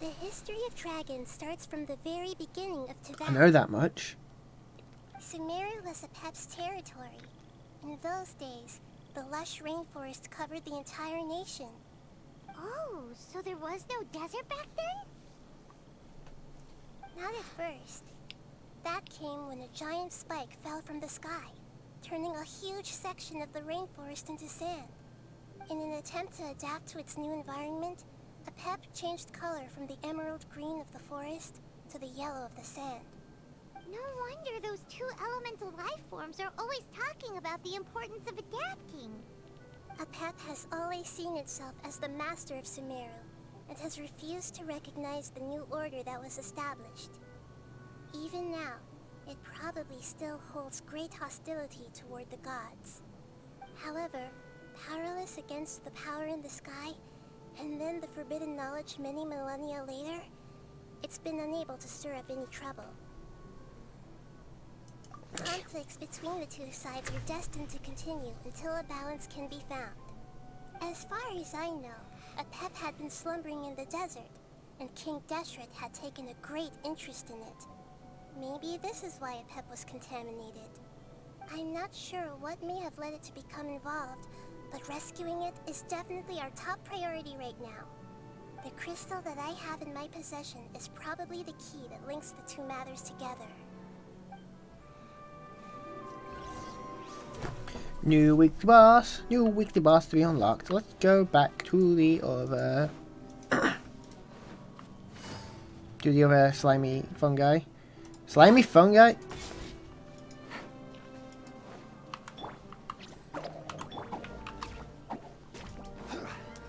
the history of dragons starts from the very beginning of Tibet. I know that much. Sumeru was Apep's territory. In those days, the lush rainforest covered the entire nation. Oh, so there was no desert back then? Not at first. That came when a giant spike fell from the sky, turning a huge section of the rainforest into sand. In an attempt to adapt to its new environment, Apep changed color from the emerald green of the forest to the yellow of the sand. No wonder those two elemental life forms are always talking about the importance of adapting. Apep has always seen itself as the master of Sumeru, and has refused to recognize the new order that was established. Even now, it probably still holds great hostility toward the gods. However, powerless against the power in the sky, and then the forbidden knowledge many millennia later, it's been unable to stir up any trouble. Conflicts between the two sides are destined to continue until a balance can be found. As far as I know, Apep had been slumbering in the desert, and King Deshret had taken a great interest in it. Maybe this is why Apep was contaminated. I'm not sure what may have led it to become involved, but rescuing it is definitely our top priority right now. The crystal that I have in my possession is probably the key that links the two matters together. New weekly boss to be unlocked. Let's go back to the other slimy fungi. Slimy fungi?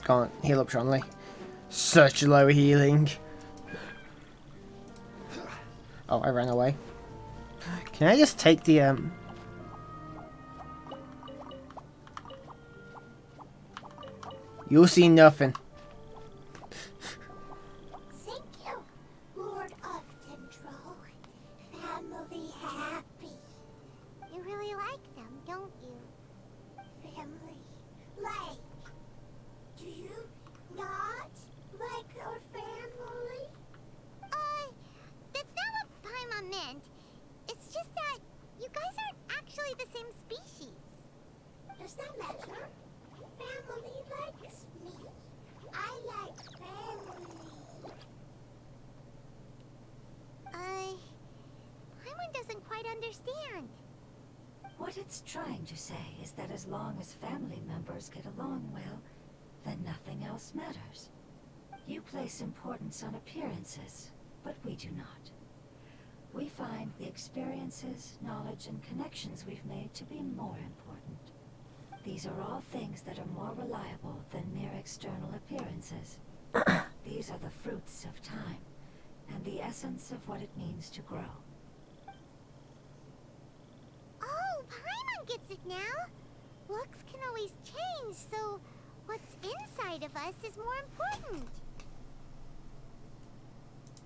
Can't heal up Shanley. Such low healing. Oh, I ran away. Can I just take the You'll see nothing. Thank you, Lord of Dendro. Family happy. You really like them, don't you? Family like. Do you not like your family? That's not what Paimon meant. It's just that you guys aren't actually the same species. Does that matter? Family likes me. I like family. Paimon doesn't quite understand. What it's trying to say is that as long as family members get along well, then nothing else matters. You place importance on appearances, but we do not. We find the experiences, knowledge, and connections we've made to be more important. These are all things that are more reliable than mere external appearances. These are the fruits of time, and the essence of what it means to grow. Oh, Paimon gets it now. Looks can always change, so what's inside of us is more important.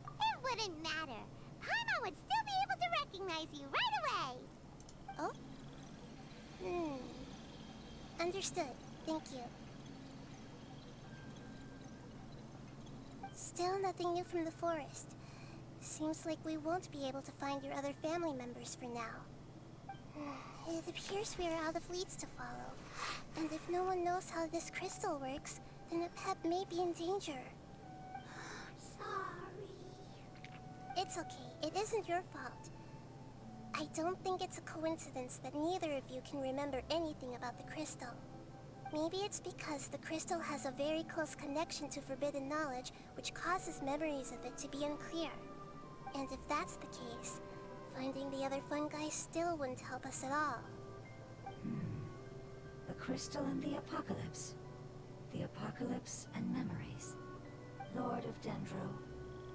It wouldn't matter. Paimon would still be able to recognize you right away. Oh? Understood. Thank you. Still nothing new from the forest. Seems like we won't be able to find your other family members for now. It appears we are out of leads to follow. And if no one knows how this crystal works, then Apep may be in danger. Sorry. It's okay. It isn't your fault. I don't think it's a coincidence that neither of you can remember anything about the crystal. Maybe it's because the crystal has a very close connection to forbidden knowledge, which causes memories of it to be unclear. And if that's the case, finding the other fungi still wouldn't help us at all. The crystal and the apocalypse. The apocalypse and memories. Lord of Dendro,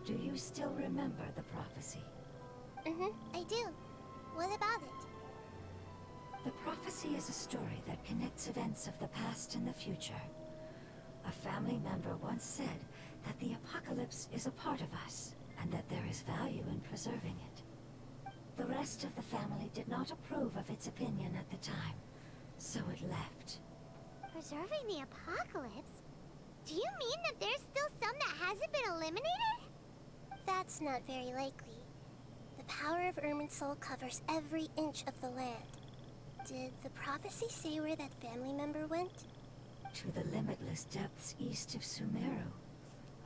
do you still remember the prophecy? I do. What about it? The prophecy is a story that connects events of the past and the future. A family member once said that the apocalypse is a part of us, and that there is value in preserving it. The rest of the family did not approve of its opinion at the time, so it left. Preserving the apocalypse? Do you mean that there's still some that hasn't been eliminated? That's not very likely. The power of Irminsul covers every inch of the land. Did the prophecy say where that family member went? To the limitless depths east of Sumeru.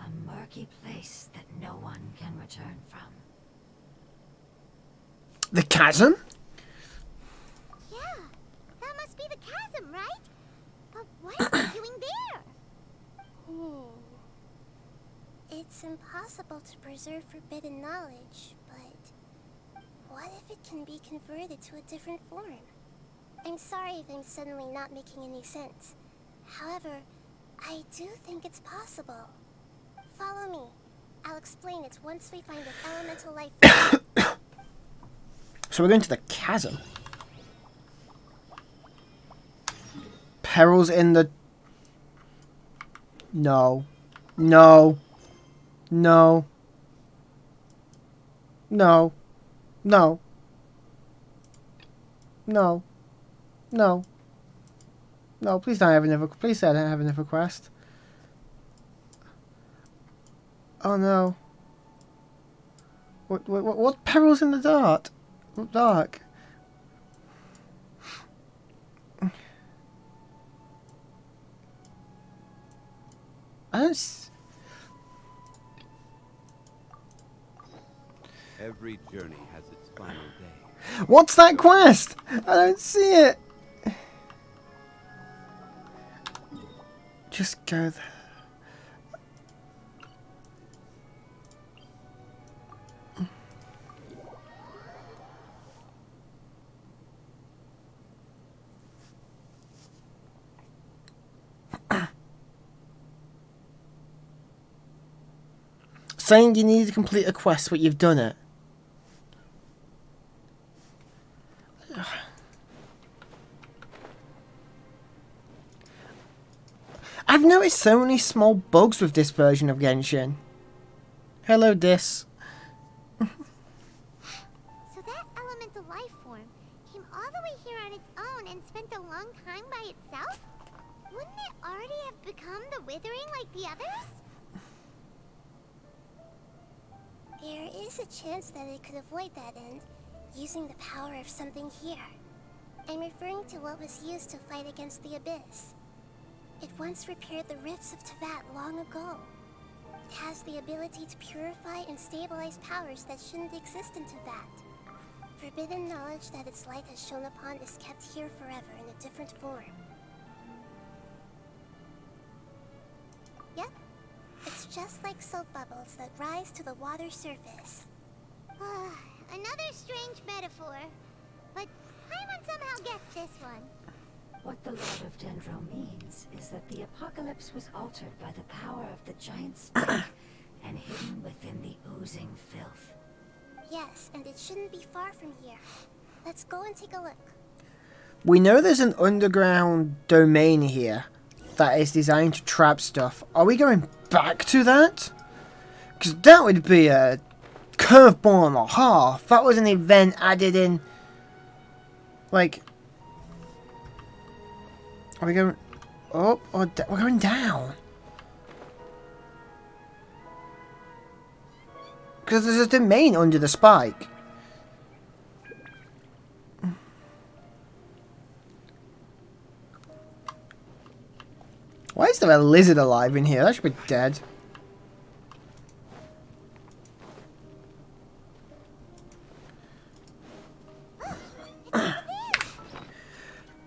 A murky place that no one can return from. The chasm? Yeah, that must be the chasm, right? But what is he doing there? It's impossible to preserve forbidden knowledge, but what if it can be converted to a different form? I'm sorry if I'm suddenly not making any sense. However, I do think it's possible. Follow me. I'll explain it once we find an elemental life. So we're going to the chasm. Perils in the... No. No. No. No. No. No. No. No, please don't have another... Please say I don't have another quest. Oh no. What perils in the dark? Dark. I don't... Every journey has its final day. What's that quest? I don't see it. Just go there. Saying you need to complete a quest, but you've done it. I've noticed so many small bugs with this version of Genshin. Hello, Dis. So that elemental life form came all the way here on its own and spent a long time by itself? Wouldn't it already have become the Withering like the others? There is a chance that it could avoid that end, using the power of something here. I'm referring to what was used to fight against the Abyss. It once repaired the rifts of Tevat long ago. It has the ability to purify and stabilize powers that shouldn't exist in Tevat. Forbidden knowledge that its light has shone upon is kept here forever in a different form. Yep. It's just like soap bubbles that rise to the water surface. Another strange metaphor. But Paimon somehow gets this one. What the Lord of Dendro means is that the apocalypse was altered by the power of the giant spike and hidden within the oozing filth. Yes, and it shouldn't be far from here. Let's go and take a look. We know there's an underground domain here that is designed to trap stuff. Are we going back to that? Because that would be a curveball and a half. That was an event added in. Like, are we going up or we're going down? Because there's a domain under the spike. Why is there a lizard alive in here? That should be dead.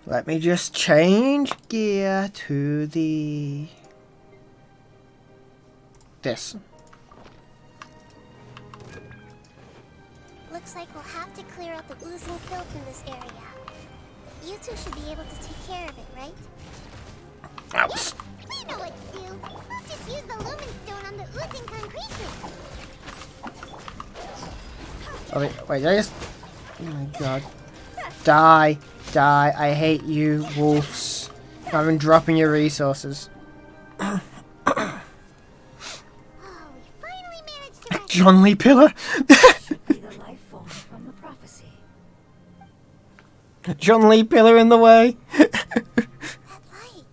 Let me just change gear to the... this. Looks like we'll have to clear out the oozing filth in this area. You two should be able to take care of it, right? Ouch. We know what to do. We'll just use the lumen stone on the oozing concrete. Oh, wait, did I just... Oh my god. Die. Die. I hate you, wolves. I've been dropping your resources. Oh, we finally managed to rescue. John Lee Pillar. Should be the life form from the prophecy. John Lee Pillar in the way. That light.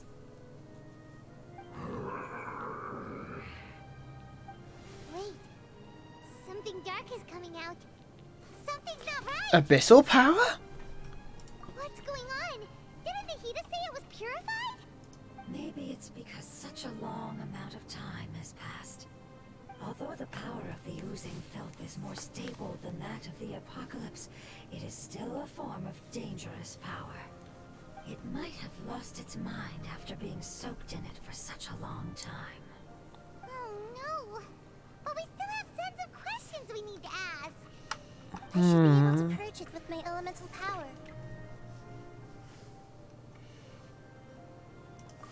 Wait. Something dark is coming out. Something's not right. Abyssal power? What's going on? Didn't Nahida say it was purified? Maybe it's because such a long amount of time has passed. Although the power of the oozing filth is more stable than that of the apocalypse, it is still a form of dangerous power. It might have lost its mind after being soaked in it for such a long time. Oh no. But we still have tons of questions we need to ask. I should be able to purge it with my elemental power.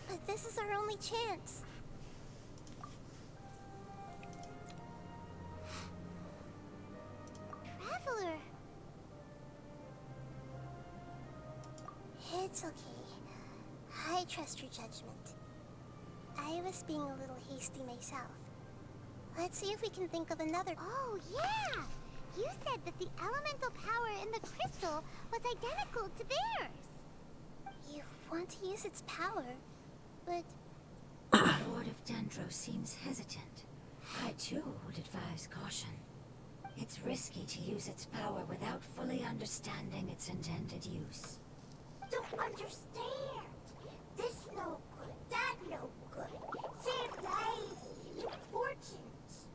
But This is our only chance. Traveler. It's okay. I trust your judgment. I was being a little hasty myself. Let's see if we can think of another. Oh, yeah! You said that the elemental power in the crystal was identical to theirs. You want to use its power, but The Lord of Dendro seems hesitant. I too would advise caution. It's risky to use its power without fully understanding its intended use. Don't understand. This no good, that no good. Save lives, fortunes.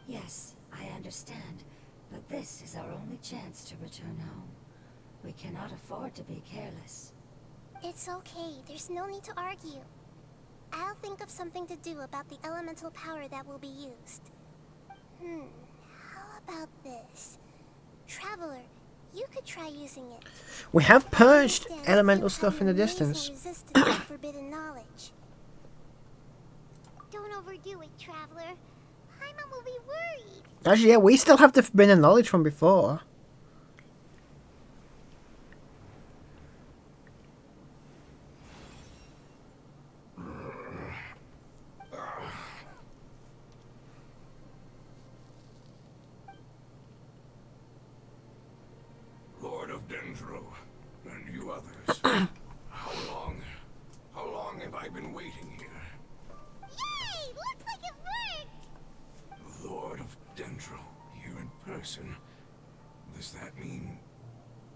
Yes, I understand, but this is our only chance to return home. We cannot afford to be careless. it's okay. There's no need to argue. I'll think of something to do about the elemental power that will be used. How about this? Traveler, you could try using it. We have purged Understand elemental you stuff have in the an amazing distance. resistance to forbidden knowledge. Don't overdo it, Traveler. Paimon will be worried. Actually, yeah, we still have the forbidden knowledge from before. Lord of Dendro, and you others. How long have I been waiting here? Yay! Looks like it worked! Lord of Dendro, here in person. Does that mean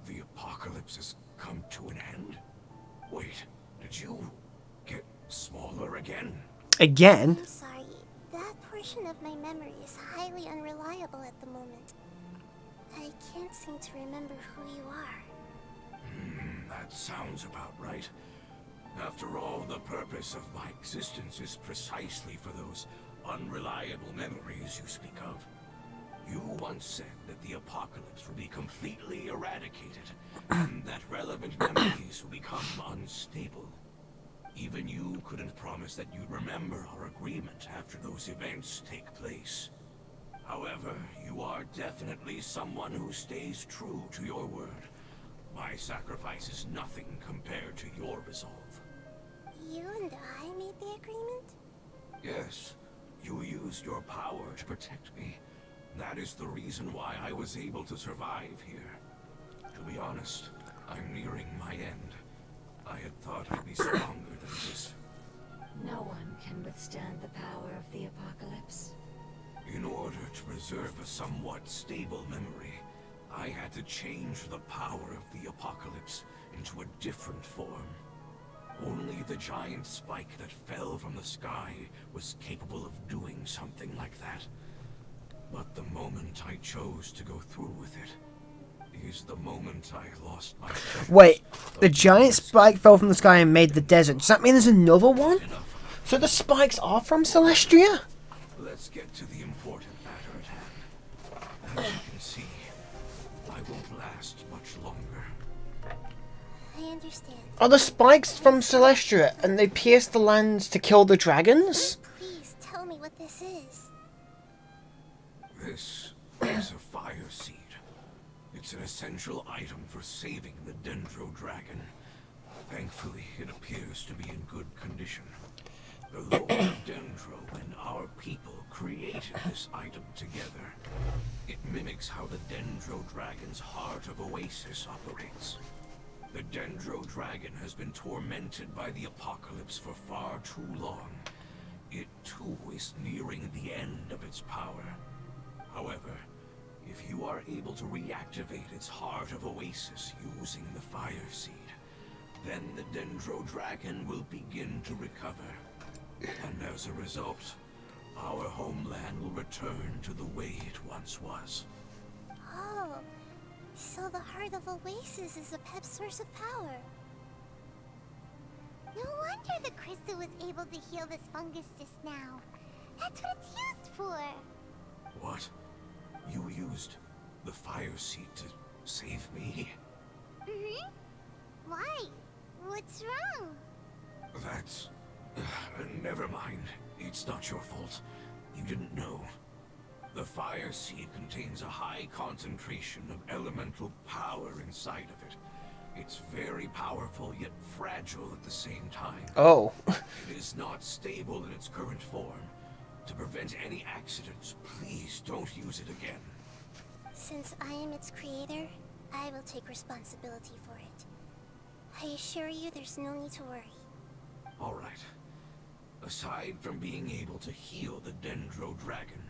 the apocalypse has come to an end? Wait, did you get smaller again? Again? I'm sorry. That portion of my memory is highly unreliable at the moment. I can't seem to remember who you are. That sounds about right. After all, the purpose of my existence is precisely for those unreliable memories you speak of. You once said that the apocalypse will be completely eradicated, and that relevant memories will become unstable. Even you couldn't promise that you'd remember our agreement after those events take place. However, you are definitely someone who stays true to your word. My sacrifice is nothing compared to your resolve. You and I made the agreement? Yes, you used your power to protect me. That is the reason why I was able to survive here. To be honest, I'm nearing my end. I had thought I'd be stronger than this. No one can withstand the power of the apocalypse. In order to preserve a somewhat stable memory, I had to change the power of the apocalypse into a different form. Only the giant spike that fell from the sky was capable of doing something like that. But the moment I chose to go through with it is the moment I lost my sense Wait, the of giant purpose. spike fell from the sky and made the desert. Does that mean there's another one? So the spikes are from Celestia? Let's get to the important matter at hand. As you can see, I won't last much longer. I understand. Are the spikes from Celestia and they pierce the lands to kill the dragons? Please tell me what this is. This is a fire seed. It's an essential item for saving the Dendro dragon. Thankfully, it appears to be in good condition. The Lord of Dendro and our people created this item together. It mimics how the Dendro dragon's heart of Oasis operates. The Dendro dragon has been tormented by the apocalypse for far too long. It too is nearing the end of its power. However, if you are able to reactivate its heart of Oasis using the fire seed, then the Dendro dragon will begin to recover. And as a result, our homeland will return to the way it once was. Oh, so the heart of Oasis is a Pep's source of power. No wonder the crystal was able to heal this fungus just now. That's what it's used for. What? You used the fire seed to save me? Mm-hmm. Why? What's wrong? That's Never mind. It's not your fault. You didn't know. The fire seed contains a high concentration of elemental power inside of it. It's very powerful, yet fragile at the same time. Oh. It is not stable in its current form. To prevent any accidents, please don't use it again. Since I am its creator, I will take responsibility for it. I assure you there's no need to worry. Alright. Aside from being able to heal the Dendro Dragon,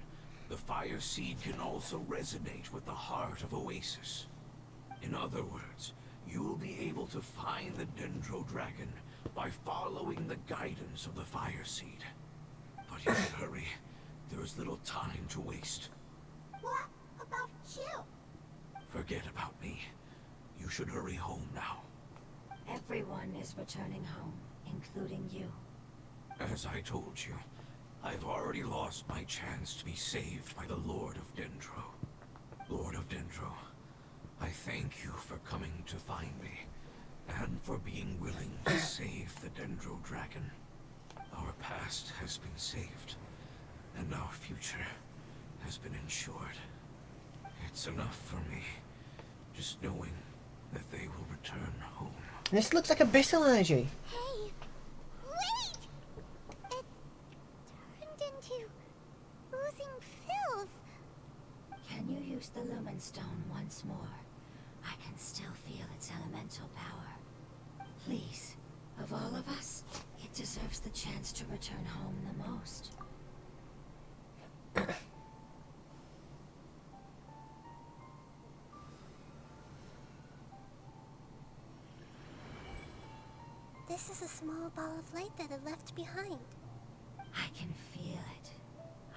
the fire seed can also resonate with the heart of Oasis. In other words, you will be able to find the Dendro Dragon by following the guidance of the fire seed. But you should hurry. There is little time to waste. What about you? Forget about me. You should hurry home now. Everyone is returning home, including you. As I told you, I've already lost my chance to be saved by the Lord of Dendro. Lord of Dendro, I thank you for coming to find me, and for being willing to save the Dendro Dragon. Our past has been saved, and our future has been ensured. It's enough for me, just knowing that they will return home. This looks like abyssal energy. Hey, wait! It turned into oozing filth. Can you use the Lumen Stone once more? I can still feel its elemental power. Please, of all of us, it deserves the chance to return home the most. This is a small ball of light that it left behind. I can feel it.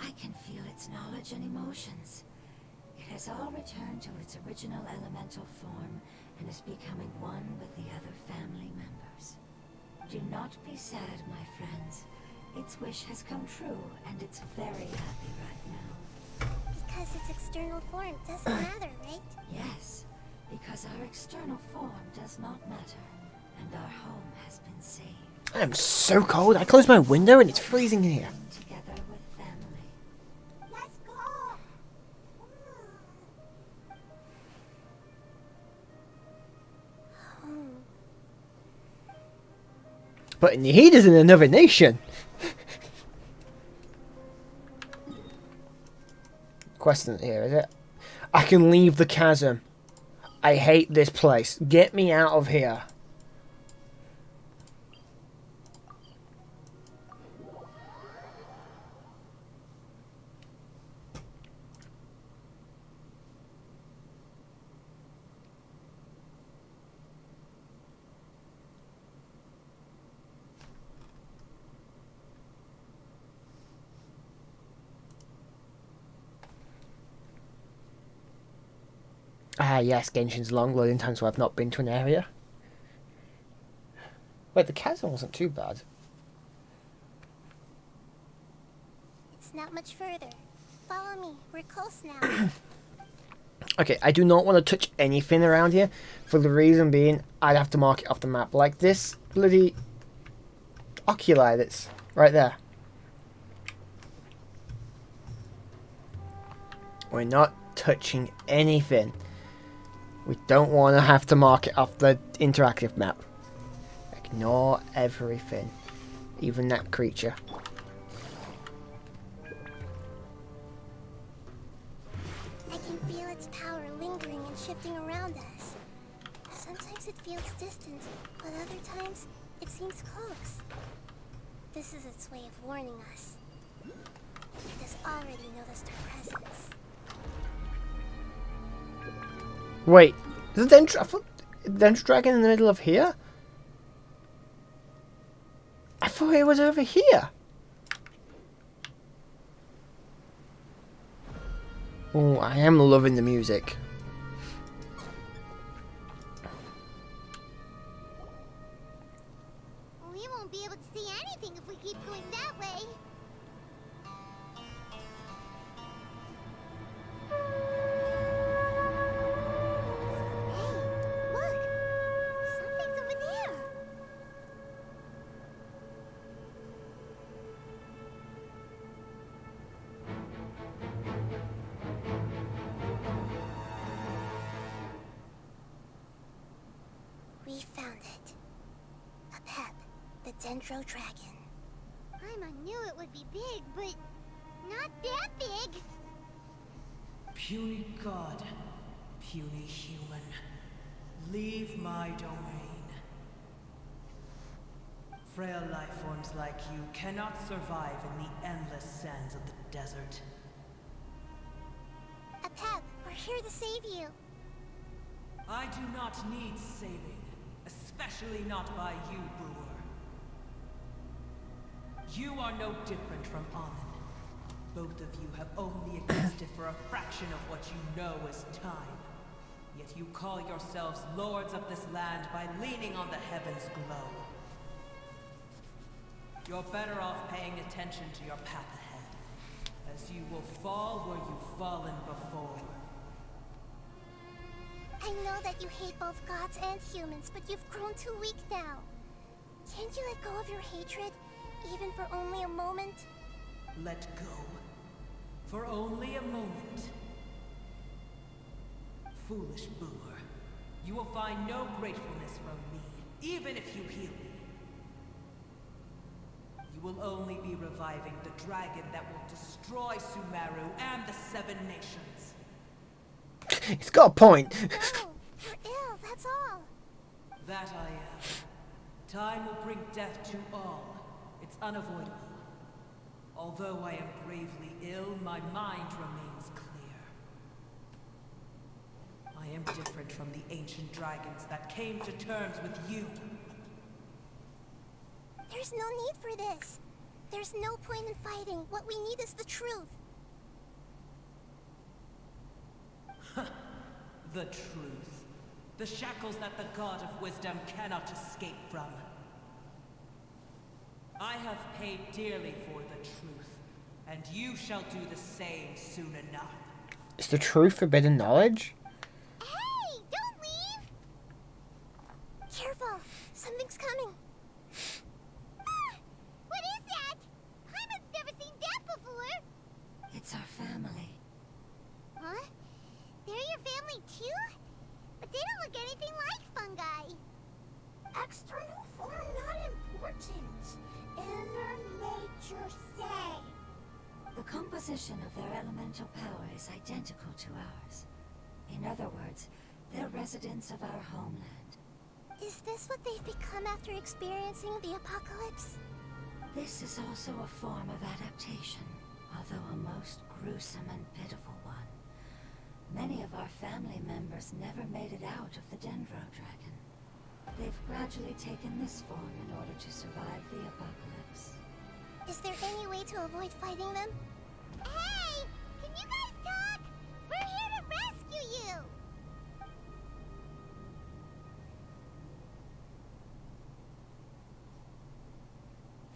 I can feel its knowledge and emotions. It has all returned to its original elemental form and is becoming one with the other family members. Do not be sad, my friends. Its wish has come true, and it's very happy right now. Because its external form doesn't matter, right? Yes, because our external form does not matter, and our home has been saved. I am so cold. I closed my window and it's freezing in here. Together with family. Let's go. Home. But he is in another nation. Question here, is it? I can leave the chasm. I hate this place. Get me out of here. Ah, yes, Genshin's long loading time, so I've not been to an area. Wait, the chasm wasn't too bad. It's not much further. Follow me. We're close now. Okay, I do not want to touch anything around here, for the reason being I'd have to mark it off the map. Like this bloody oculi that's right there. We're not touching anything. We don't want to have to mark it off the interactive map. Ignore everything. Even that creature. I can feel its power lingering and shifting around us. Sometimes it feels distant, but other times it seems close. This is its way of warning us. It has already noticed our presence. Wait, is the Dendro Dragon in the middle of here? I thought it was over here. Oh, I am loving the music. We won't be able to see anything if we keep going that way. Hey, look! Something's over there. Dendro Dragon. Paimon knew it would be big, but not that big. Puny god, puny human, leave my domain. Frail life forms like you cannot survive in the endless sands of the desert. Apep, we're here to save you. I do not need saving, especially not by you, Brewer. You are no different from Amon. Both of you have only existed for a fraction of what you know as time. Yet you call yourselves lords of this land by leaning on the heavens' glow. You're better off paying attention to your path ahead, as you will fall where you've fallen before. I know that you hate both gods and humans, but you've grown too weak now. Can't you let go of your hatred, even for only a moment? Let go. For only a moment. Foolish Brewer, you will find no gratefulness from me, even if you heal me. You will only be reviving the dragon that will destroy Sumeru and the 7 nations. He's got a point. No, you're ill, that's all. That I am. Time will bring death to all. It's unavoidable. Although I am gravely ill, my mind remains clear. I am different from the ancient dragons that came to terms with you. There's no need for this. There's no point in fighting. What we need is the truth. The truth. The shackles that the God of Wisdom cannot escape from. I have paid dearly for the truth, and you shall do the same soon enough. Is the truth forbidden knowledge? Hey, don't leave! Careful, something's coming. What is that? Paimon's never seen that before. It's our family. Huh? They're your family too? But they don't look anything like fungi. External form not important. Inner nature say. The composition of their elemental power is identical to ours. In other words, they're residents of our homeland. Is this what they've become after experiencing the apocalypse? This is also a form of adaptation, although a most gruesome and pitiful one. Many of our family members never made it out of the Dendro Dragon. They've gradually taken this form in order to survive the apocalypse. Is there any way to avoid fighting them? Hey! Can you guys talk? We're here to rescue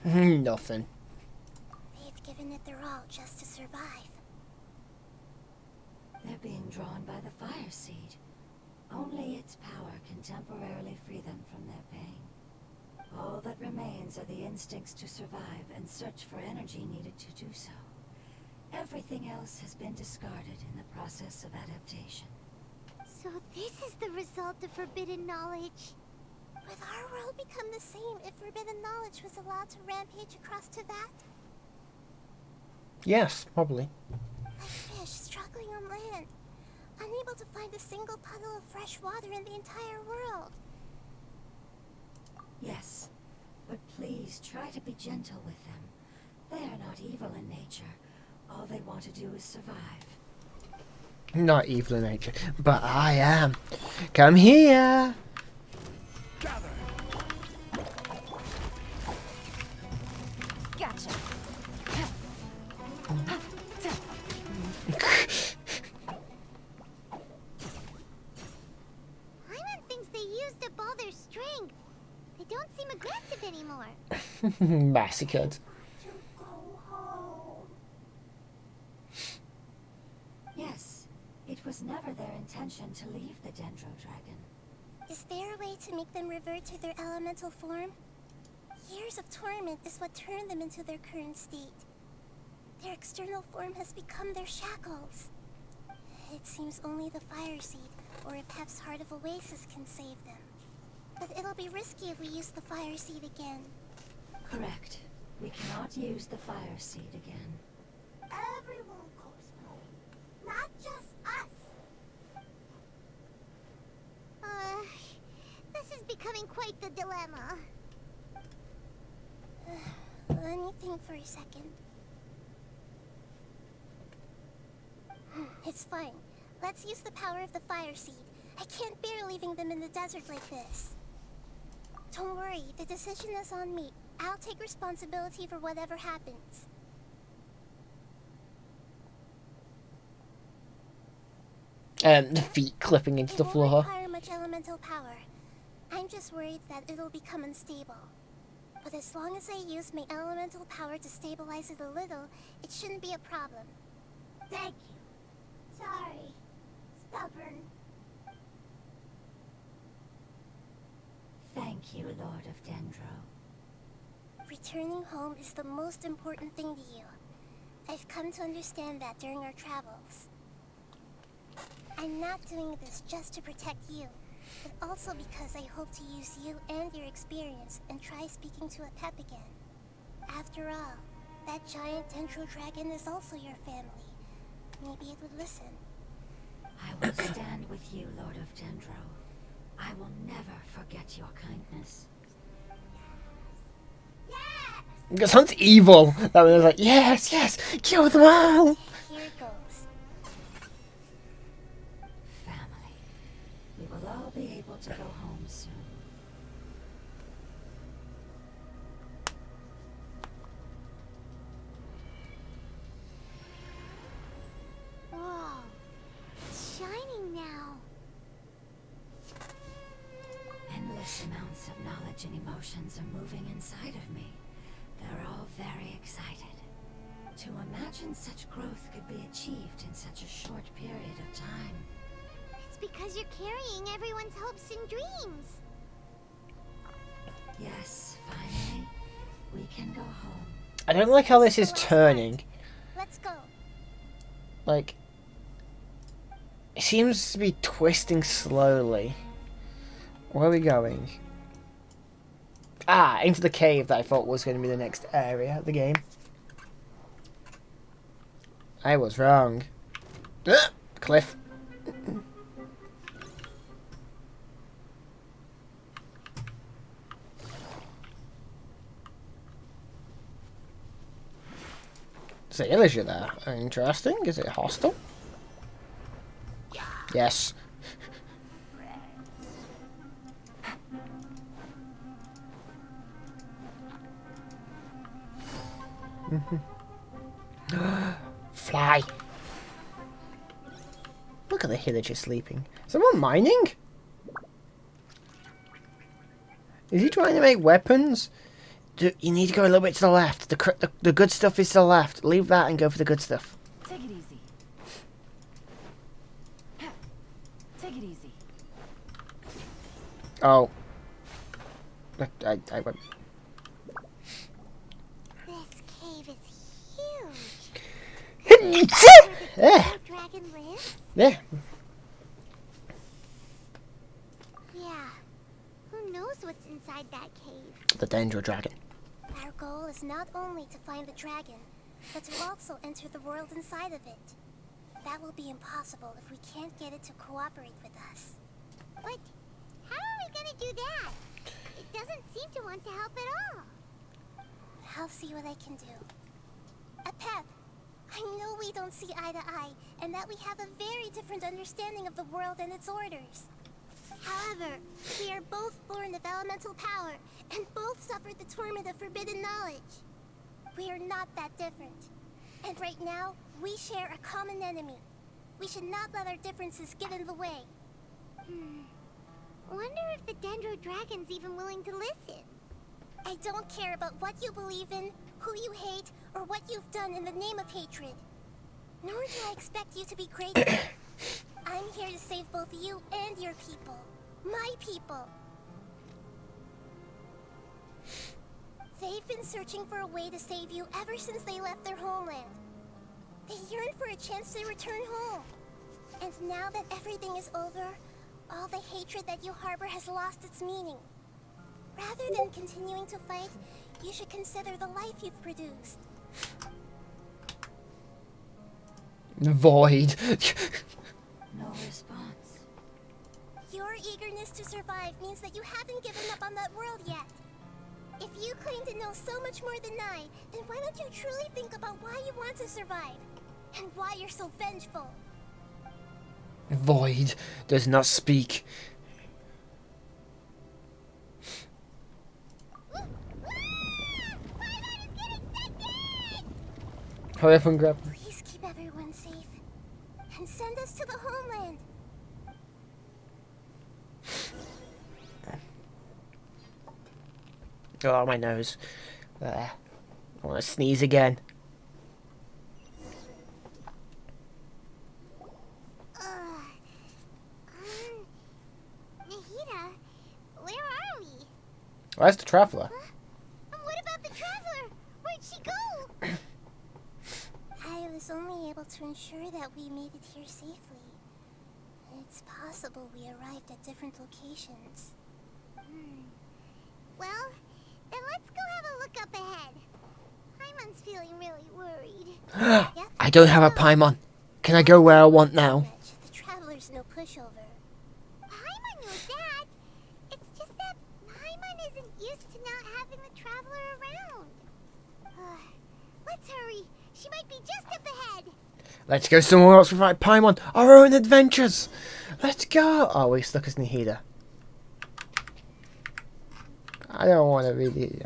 you! Nothing. They've given it their all just to survive. They're being drawn by the fire seed. Only its power can temporarily free them from their pain. All that remains are the instincts to survive and search for energy needed to do so. Everything else has been discarded in the process of adaptation. So this is the result of forbidden knowledge. Would our world become the same if forbidden knowledge was allowed to rampage across Teyvat? Yes, probably. Like fish struggling on land, unable to find a single puddle of fresh water in the entire world. Yes, but please try to be gentle with them. They are not evil in nature. All they want to do is survive. Not evil in nature, but I am. Come here. Gather! Gotcha. Paimon thinks they used up all their strength. They don't seem aggressive anymore. Massacred. Yes, it was never their intention to leave the Dendro Dragon. Is there a way to make them revert to their elemental form? Years of torment is what turned them into their current state. Their external form has become their shackles. It seems only the fire seed or Apep's Heart of Oasis can save them. But it'll be risky if we use the fire seed again. Correct. We cannot use the fire seed again. Everyone goes home, not just us. This is becoming quite the dilemma. Let me think for a second. It's fine. Let's use the power of the fire seed. I can't bear leaving them in the desert like this. Don't worry, the decision is on me. I'll take responsibility for whatever happens. The feet clipping into the It won't floor. require much elemental power. I'm just worried that it'll become unstable. But as long as I use my elemental power to stabilize it a little, it shouldn't be a problem. Thank you. Sorry. Stubborn. Thank you, Lord of Dendro. Returning home is the most important thing to you. I've come to understand that during our travels. I'm not doing this just to protect you, but also because I hope to use you and your experience and try speaking to a pep again. After all, that giant dendro dragon is also your family. Maybe it would listen. I will stand with you, Lord of Dendro. I will never forget your kindness. That sounds evil. That was like, yes, yes, kill them all. Here it goes. Family. We will all be able to go home soon. Whoa. It's shining now. Endless amounts of knowledge and emotions are moving inside of me. They're all very excited. To imagine such growth could be achieved in such a short period of time. It's because you're carrying everyone's hopes and dreams. Yes, finally, we can go home. I don't like how this is turning. Let's go. Like, it seems to be twisting slowly. Where are we going? Ah, into the cave that I thought was going to be the next area of the game. I was wrong. Cliff. There's an illager there. Interesting. Is it hostile? Yes. Fly. Look at the villager sleeping. Is someone mining? Is he trying to make weapons? You need to go a little bit to the left. The good stuff is to the left. Leave that and go for the good stuff. Take it easy. Take it easy. Oh. I went. This cave is huge. Yeah. Where the dragon lives? Yeah. Yeah. Who knows what's inside that cave? The Dendro dragon. Our goal is not only to find the dragon, but to also enter the world inside of it. That will be impossible if we can't get it to cooperate with us. But how are we gonna do that? It doesn't seem to want to help at all. I'll see what I can do. Pep, I know we don't see eye to eye, and that we have a very different understanding of the world and its orders. However, we are both born of elemental power, and both suffered the torment of forbidden knowledge. We are not that different. And right now, we share a common enemy. We should not let our differences get in the way. Wonder if the Dendro Dragon's even willing to listen. I don't care about what you believe in, who you hate, or what you've done in the name of hatred. Nor do I expect you to be grateful. I'm here to save both you and your people. My people. They've been searching for a way to save you ever since they left their homeland. They yearn for a chance to return home. And now that everything is over, all the hatred that you harbor has lost its meaning. Rather than continuing to fight, You should consider the life you've produced. Void. No response. Your eagerness to survive means that you haven't given up on that world yet. If you claim to know so much more than I, then why don't you truly think about why you want to survive? And why you're so vengeful? Void does not speak. Hurry up and grab. Please keep everyone safe. And send us to the homeland. Oh, my nose. There. I want to sneeze again. Nahida, where are we? Where's the traveler? What about the traveler? Where'd she go? I was only able to ensure that we made it here safely. It's possible we arrived at different locations. Well, then let's go have a look up ahead. Paimon's feeling really worried. I don't have a Paimon. Can I go where I want now? The traveler's no pushover. Paimon knows that. It's just that Paimon isn't used to not having the traveler around. Let's hurry. She might be just up ahead. Let's go somewhere else without Paimon. Our own adventures. Let's go. Oh, we're stuck as Nahida. I don't want to really.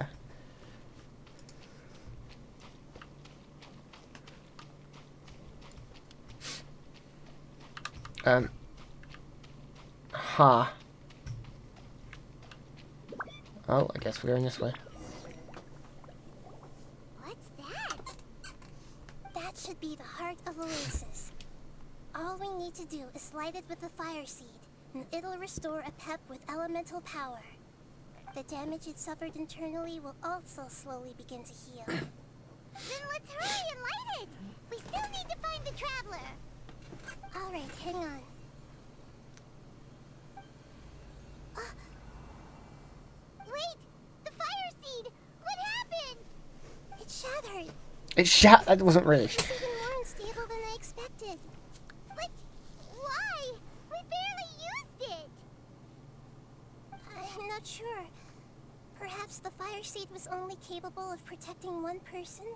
Ha. Oh, I guess we're going this way. What's that? That should be the heart of Oasis. All we need to do is light it with the fire seed, and it'll restore a pep with elemental power. The damage it suffered internally will also slowly begin to heal. Then let's hurry and light it. We still need to find the traveler. Alright, hang on. Wait! The fire seed! What happened? It shattered. It shat. That wasn't really. It's even more unstable than I expected. Like, why? We barely used it. I'm not sure. Perhaps the fire seed was only capable of protecting one person?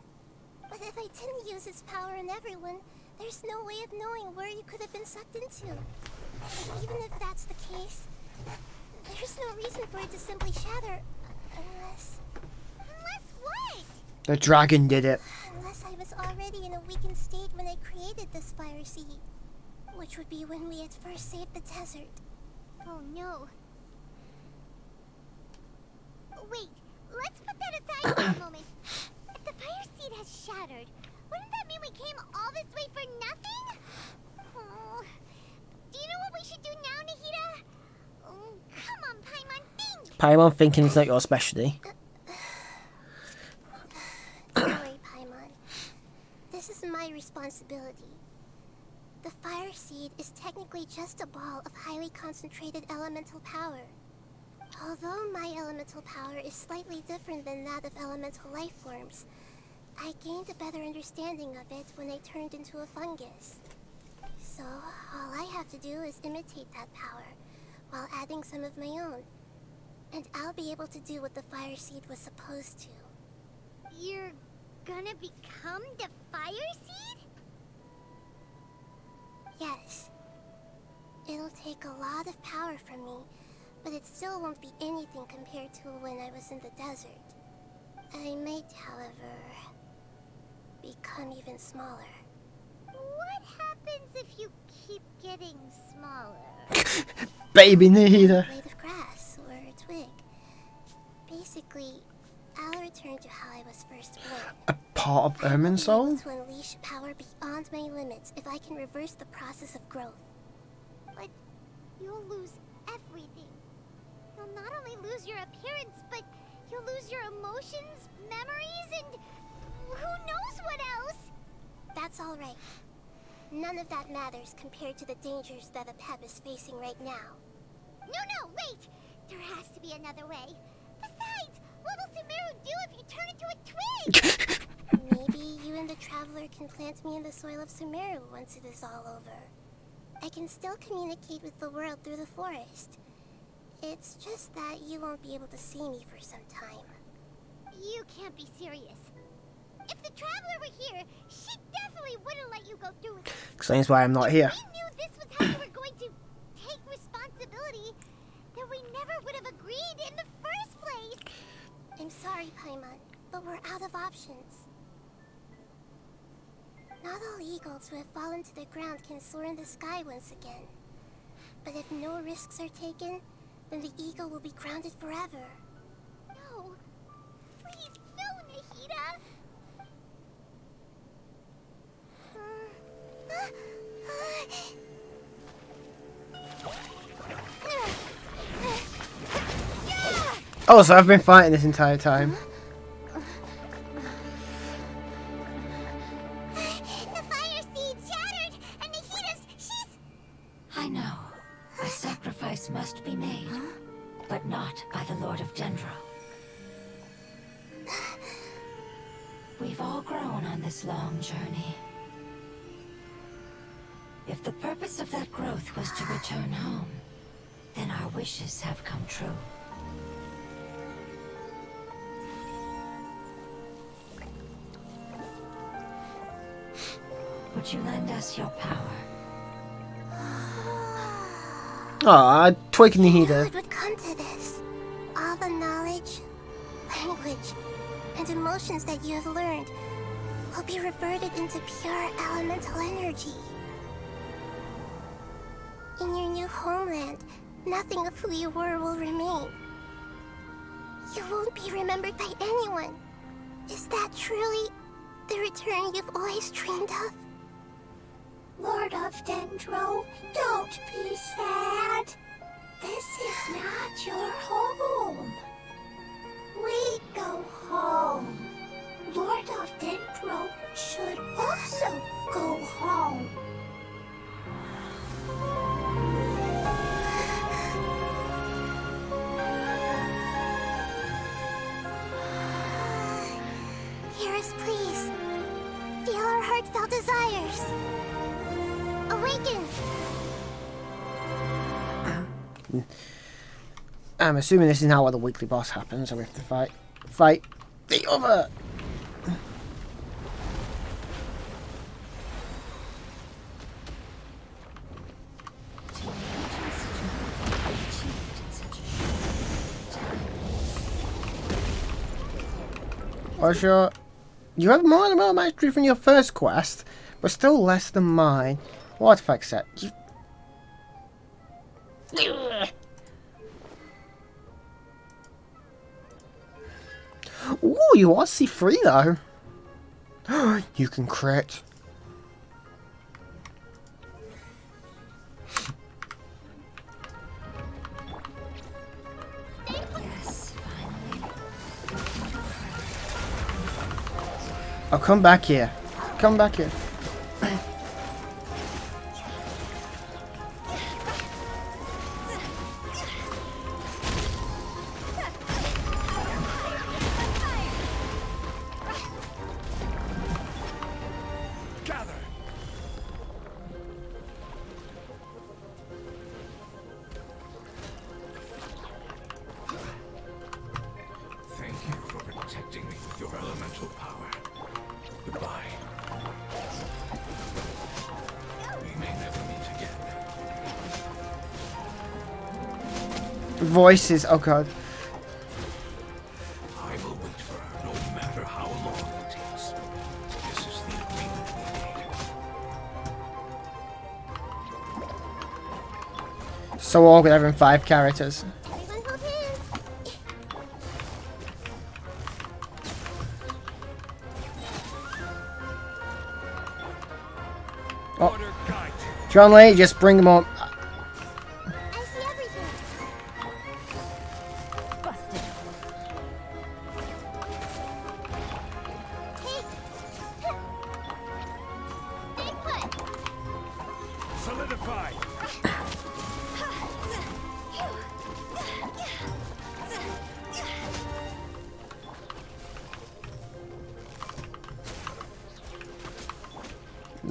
But if I didn't use its power on everyone, there's no way of knowing where you could have been sucked into. And even if that's the case, there's no reason for it to simply shatter. Unless what? The dragon did it. Unless I was already in a weakened state when I created this fire seed. Which would be when we had first saved the desert. Oh no. Wait, let's put that aside for a moment. If the fire seed has shattered, wouldn't that mean we came all this way for nothing? Oh. Do you know what we should do now, Nahida? Oh, come on, Paimon, think! Paimon thinking is not your specialty. Don't worry, Paimon. This is my responsibility. The fire seed is technically just a ball of highly concentrated elemental power. Although my elemental power is slightly different than that of elemental life forms, I gained a better understanding of it when I turned into a fungus. So, all I have to do is imitate that power, while adding some of my own. And I'll be able to do what the fire seed was supposed to. You're gonna become the fire seed? Yes. It'll take a lot of power from me, but it still won't be anything compared to when I was in the desert. I might, however, become even smaller. What happens if you keep getting smaller? Baby Nahida. A blade of grass or a twig. Basically, I'll return to how I was first born. A part of Ermin's I'll be soul? able to unleash power beyond my limits if I can reverse the process of growth. But you'll lose everything. You'll not only lose your appearance, but you'll lose your emotions, memories, and who knows what else? That's all right. None of that matters compared to the dangers that a pep is facing right now. No, wait! There has to be another way. Besides, what will Sumeru do if you turn Maybe you and the Traveler can plant me in the soil of Sumeru once it is all over. I can still communicate with the world through the forest. It's just that you won't be able to see me for some time. You can't be serious. If the Traveler were here, she definitely wouldn't let you go through with it. Explains why I'm not here. If we knew this was how you were going to take responsibility, then we never would have agreed in the first place. I'm sorry, Paimon, but we're out of options. Not all eagles who have fallen to the ground can soar in the sky once again. But if no risks are taken, then the eagle will be grounded forever. No. Please, no, Nahida. Oh, so I've been fighting this entire time. The fire seed shattered, and she's... I know. A sacrifice must be made, but not by the Lord of Dendro. We've all grown on this long journey. If the purpose of that growth was to return home, then our wishes have come true. Would you lend us your power? Aw, tweaking the Who heater. it would come to this? All the knowledge, language, and emotions that you have learned will be reverted into pure elemental energy. In your new homeland, nothing of who you were will remain. You won't be remembered by anyone. Is that truly the return you've always dreamed of? Lord of Dendro, don't be sad. This is not your home. We go home. Lord of Dendro should also go home. Hear us, please. Feel our heartfelt desires. Awaken! I'm assuming this is now where the weekly boss happens, so we have to fight the other. Osha, you have more than a mastery from your first quest, but still less than mine. What artifact set? Ooh, you are C3 though. You can crit. Yes, finally. I'll come back here. Come back here. Thank you for protecting me with your elemental power. Goodbye. We may never meet again. Voices. Oh god. I will wait for her no matter how long it takes. This is the agreement we made. So awkward having 5 characters. Everyone hold hands. Oh. John Lee, just bring them up. I see everything. Busted. Stay put. Solidify!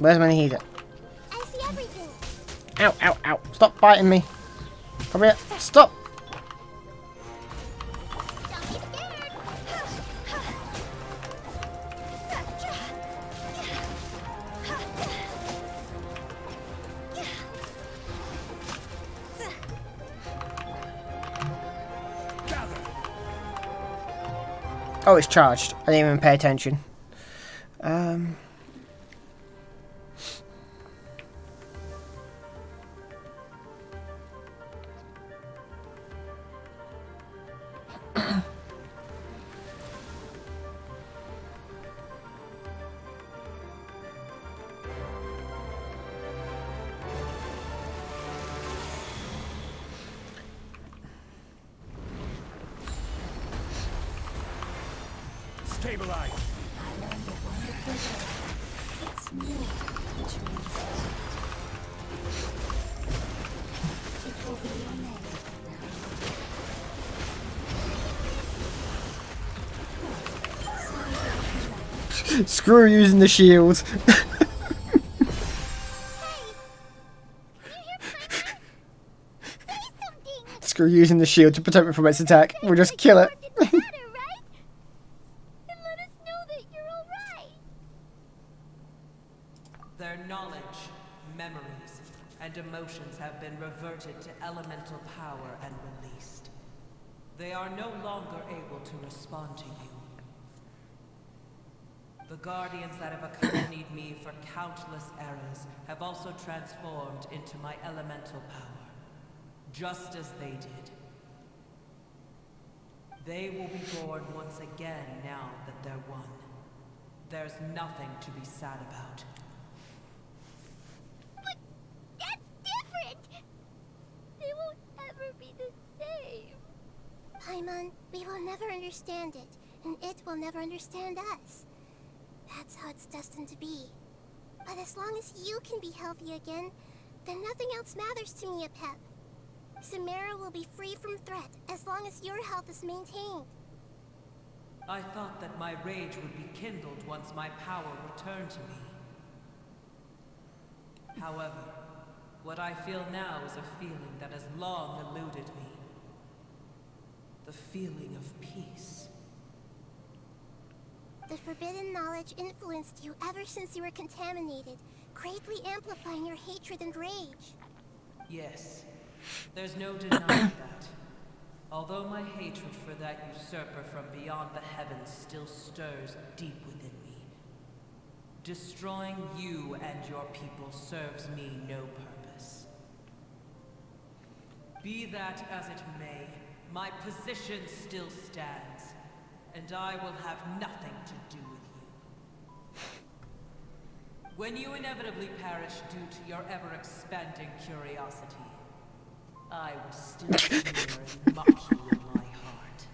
Where's my heater? I see everything. Ow, ow, ow. Stop biting me. Come here. Stop. Don't be scared. Oh, it's charged. I didn't even pay attention. Stabilize. It's new, which means it will be your name now. Screw using the shield. Screw using the shield to protect me from its attack. We'll just kill it. Their knowledge, memories, and emotions have been reverted to elemental power and released. They are no longer able to respond to you. The guardians that have accompanied me for countless eras have also transformed into my elemental power, just as they did. They will be born once again now that they're one. There's nothing to be sad about. That's different! They won't ever be the same. Paimon, we will never understand it, and it will never understand us. That's how it's destined to be. But as long as you can be healthy again, then nothing else matters to me, Apep. Samara will be free from threat as long as your health is maintained. I thought that my rage would be kindled once my power returned to me. However, what I feel now is a feeling that has long eluded me. The feeling of peace. The forbidden knowledge influenced you ever since you were contaminated, greatly amplifying your hatred and rage. Yes, there's no denying that. Although my hatred for that usurper from beyond the heavens still stirs deep within me, destroying you and your people serves me no purpose. Be that as it may, my position still stands, and I will have nothing to do with you. When you inevitably perish due to your ever-expanding curiosity, I will still sneer and mock you in my heart.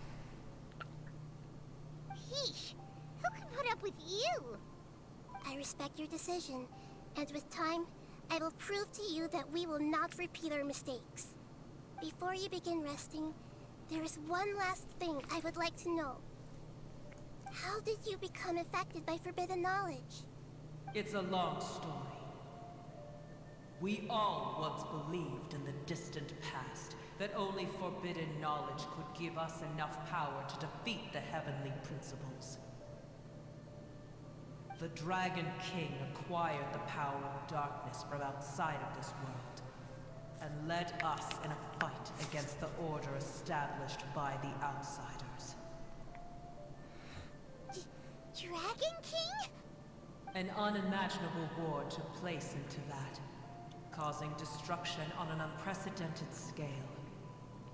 Heesh! Who can put up with you? I respect your decision, and with time, I will prove to you that we will not repeat our mistakes. Before you begin resting, there is one last thing I would like to know. How did you become affected by forbidden knowledge? It's a long story. We all once believed in the distant past that only forbidden knowledge could give us enough power to defeat the heavenly principles. The Dragon King acquired the power of darkness from outside of this world, and led us in a fight against the order established by the outsiders. Dragon King? An unimaginable war took place into that, causing destruction on an unprecedented scale.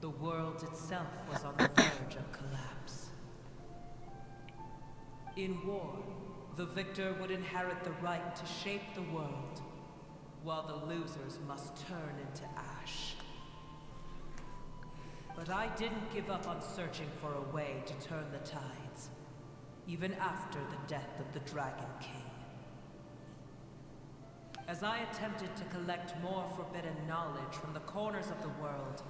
The world itself was on the verge of collapse. In war, the victor would inherit the right to shape the world, while the losers must turn into ash. But I didn't give up on searching for a way to turn the tides, even after the death of the Dragon King. As I attempted to collect more forbidden knowledge from the corners of the world,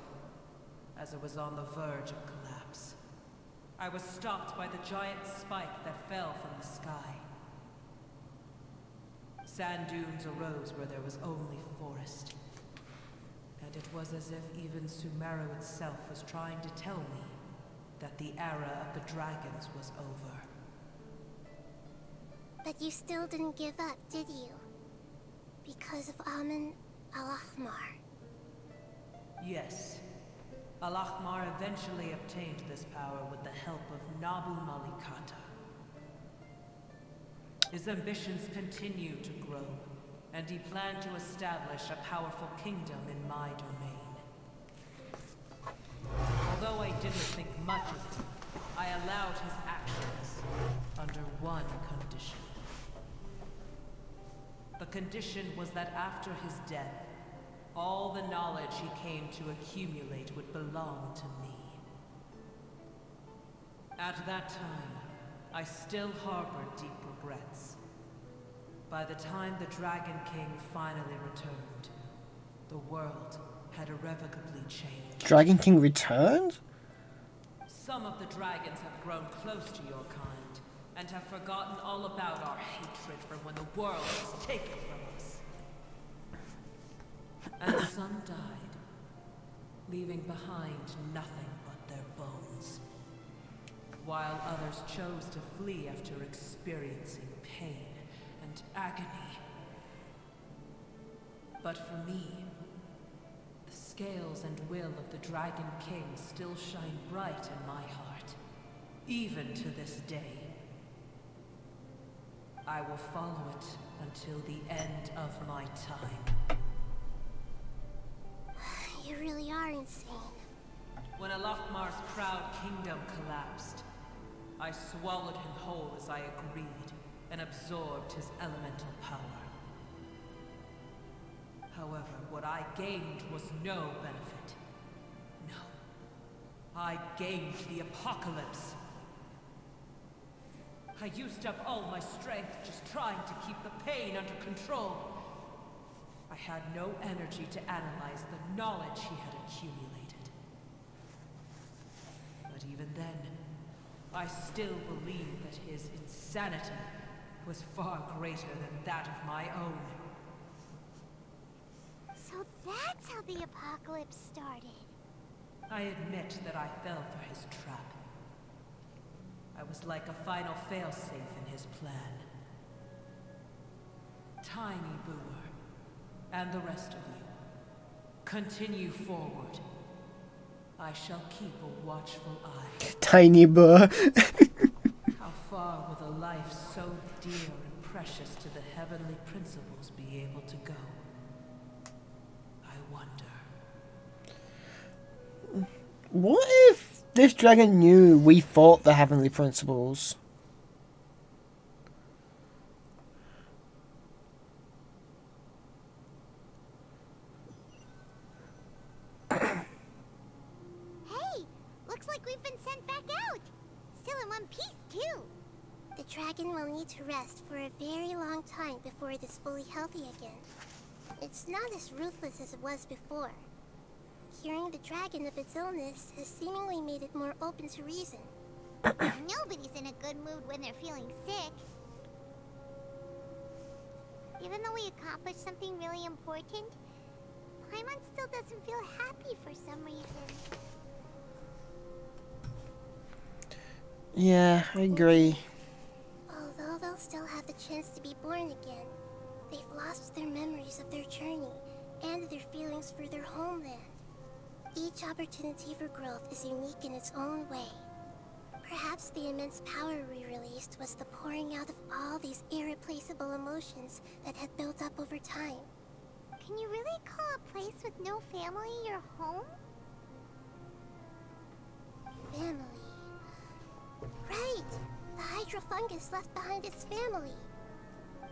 as it was on the verge of collapse, I was stopped by the giant spike that fell from the sky. Sand dunes arose where there was only forest. And it was as if even Sumeru itself was trying to tell me that the era of the dragons was over. But you still didn't give up, did you? Because of Amun al-Ahmar. Yes. Al-Ahmar eventually obtained this power with the help of Nabu Malikata. His ambitions continued to grow, and he planned to establish a powerful kingdom in my domain. Although I didn't think much of him, I allowed his actions under one condition. The condition was that after his death, all the knowledge he came to accumulate would belong to me. At that time, I still harbored deep regrets. By the time the Dragon King finally returned, the world had irrevocably changed. Dragon King returned? Some of the dragons have grown close to your kind, and have forgotten all about our hatred from when the world was taken from us. And some died, leaving behind nothing but their bones. While others chose to flee after experiencing pain and agony. But for me, the scales and will of the Dragon King still shine bright in my heart, even to this day. I will follow it until the end of my time. You really are insane. When Al-Ahmar's proud kingdom collapsed, I swallowed him whole as I agreed, and absorbed his elemental power. However, what I gained was no benefit. No. I gained the apocalypse. I used up all my strength just trying to keep the pain under control. I had no energy to analyze the knowledge he had accumulated. But even then, I still believe that his insanity was far greater than that of my own. So that's how the apocalypse started. I admit that I fell for his trap. I was like a final failsafe in his plan. Tiny Booer, and the rest of you, continue forward. I shall keep a watchful eye. Tiny Burr. How far will a life so dear and precious to the heavenly principles be able to go? I wonder. What if this dragon knew we fought the heavenly principles? Hey, looks like we've been sent back out. Still in one piece, too. The dragon will need to rest for a very long time before it is fully healthy again. It's not as ruthless as it was before. Curing the dragon of its illness has seemingly made it more open to reason. Nobody's in a good mood when they're feeling sick. Even though we accomplished something really important, Paimon still doesn't feel happy for some reason. Yeah, I agree. Although they'll still have the chance to be born again, they've lost their memories of their journey and their feelings for their homeland. Each opportunity for growth is unique in its own way. Perhaps the immense power we released was the pouring out of all these irreplaceable emotions that had built up over time. Can you really call a place with no family your home? Family. Right! The hydrofungus left behind its family.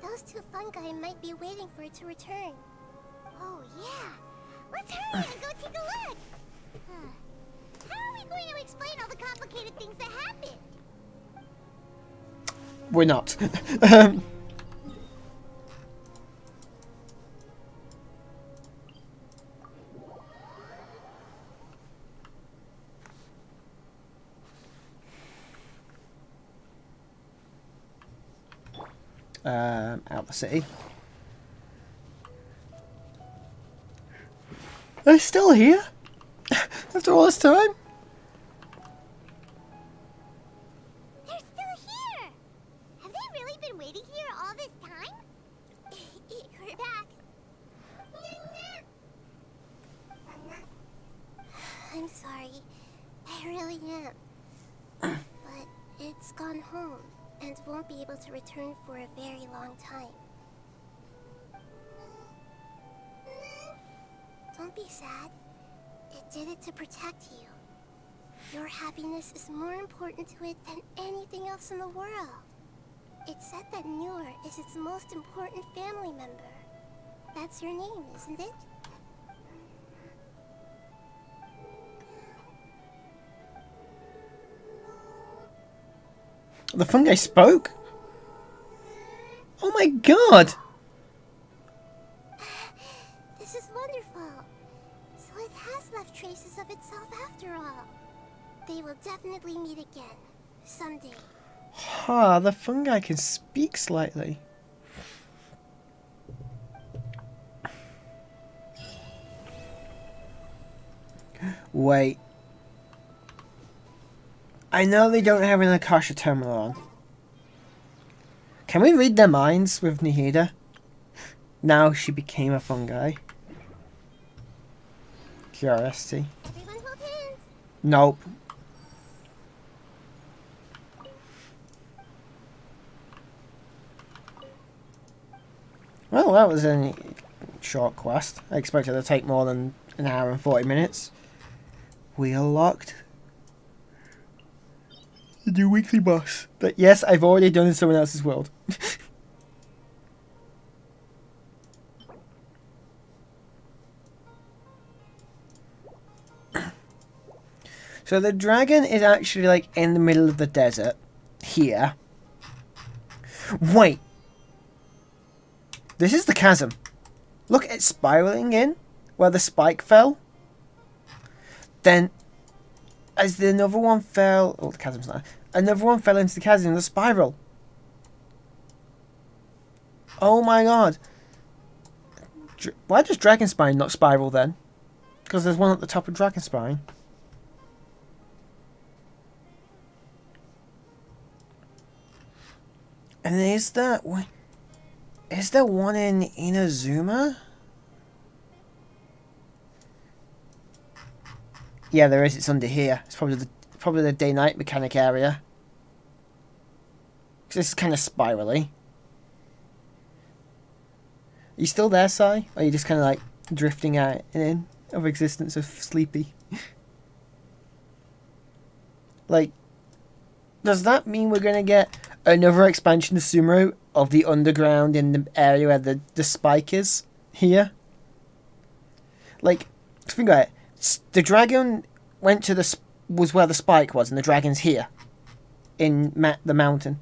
Those two fungi might be waiting for it to return. Oh, yeah. Let's hurry and go take a look. How are we going to explain all the complicated things that happened? We're not. Out the city. They're still here? After all this time? They're still here! Have they really been waiting here all this time? We're back. I'm sorry. I really am. But it's gone home and won't be able to return for a very long time. Don't be sad. It did it to protect you. Your happiness is more important to it than anything else in the world. It's said that Noor is its most important family member. That's your name, isn't it? The fungi spoke? Oh my god! This is wonderful. So it has left traces of itself after all. They will definitely meet again. Someday. Ah, the fungi can speak slightly. Wait. I know they don't have an Akasha terminal on. Can we read their minds with Nihida? Now she became a fungi. Curiosity. Everyone hold hands. Nope. Well, that was a short quest. I expected it to take more than an hour and 40 minutes. We are locked. The new weekly boss. But yes, I've already done in someone else's world. So the dragon is actually like in the middle of the desert. Here. Wait. This is the chasm. Look, it's spiraling in where the spike fell. Then, as the another one fell, oh, the chasm's not. Another one fell into the chasm, the spiral. Oh my god! Why does Dragon Spine not spiral then? Because there's one at the top of Dragon Spine. And is there one in Inazuma? Yeah, there is. It's under here. It's probably the day-night mechanic area. 'Cause this is kind of spirally. Are you still there, Sai? Or are you just kind of like drifting out and in of existence of Sleepy? Like, does that mean we're gonna get another expansion of Sumeru of the underground in the area where the spike is here? Like, think about it. The dragon went to was where the spike was, and the dragon's here in the mountain.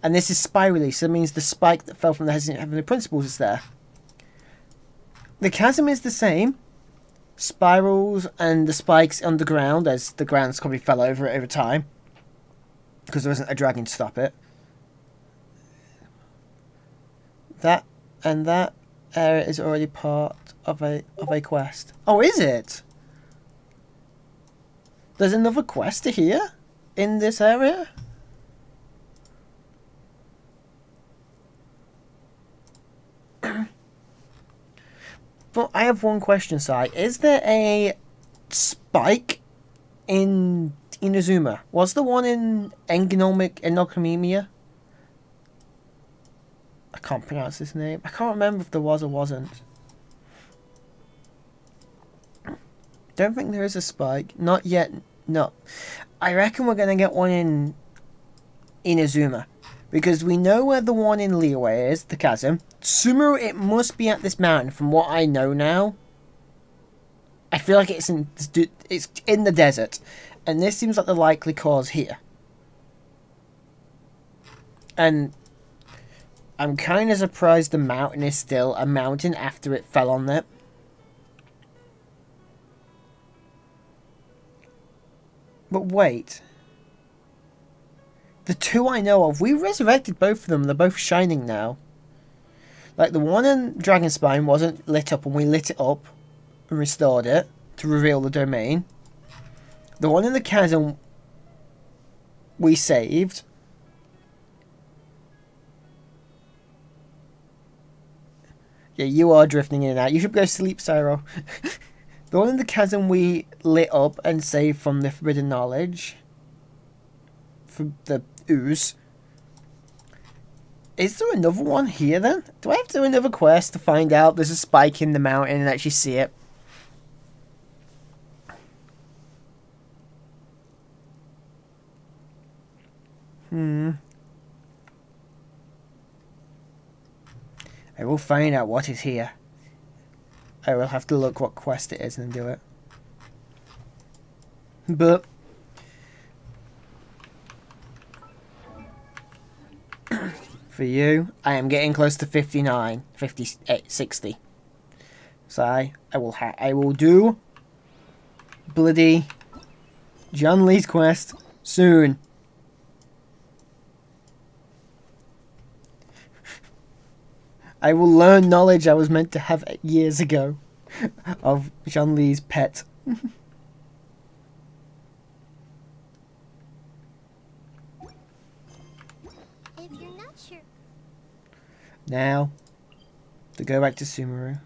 And this is spirally, so that means the spike that fell from the Heavenly Principles is there. The chasm is the same. Spirals and the spikes underground, as the ground's probably fell over it over time. Because there isn't a dragon to stop it. That area is already part of a quest. Oh, is it? There's another quest here in this area? But I have one question, Sai. Is there a spike in Inazuma? Was the one in Enocomemia? I can't pronounce his name. I can't remember if there was or wasn't. Don't think there is a spike. Not yet. No. I reckon we're going to get one in Inazuma. Because we know where the one in Liyue is, the chasm. Sumeru, it must be at this mountain from what I know now. I feel like it's in the desert. And this seems like the likely cause here. And I'm kind of surprised the mountain is still a mountain after it fell on it. But wait. The two I know of, we resurrected both of them. They're both shining now. Like the one in Dragonspine wasn't lit up and we lit it up. and restored it to reveal the domain. The one in the chasm we saved. Yeah, you are drifting in and out. You should go to sleep, Cyro. The one in the chasm we lit up and saved from the forbidden knowledge. From the ooze. Is there another one here then? Do I have to do another quest to find out there's a spike in the mountain and actually see it? I will find out what is here. I will have to look what quest it is and do it. But for you, I am getting close to 59, 58, 60. So I will do bloody John Lee's quest soon. I will learn knowledge I was meant to have years ago of Jean Lee's pet. If you're not sure. Now, to go back to Sumeru.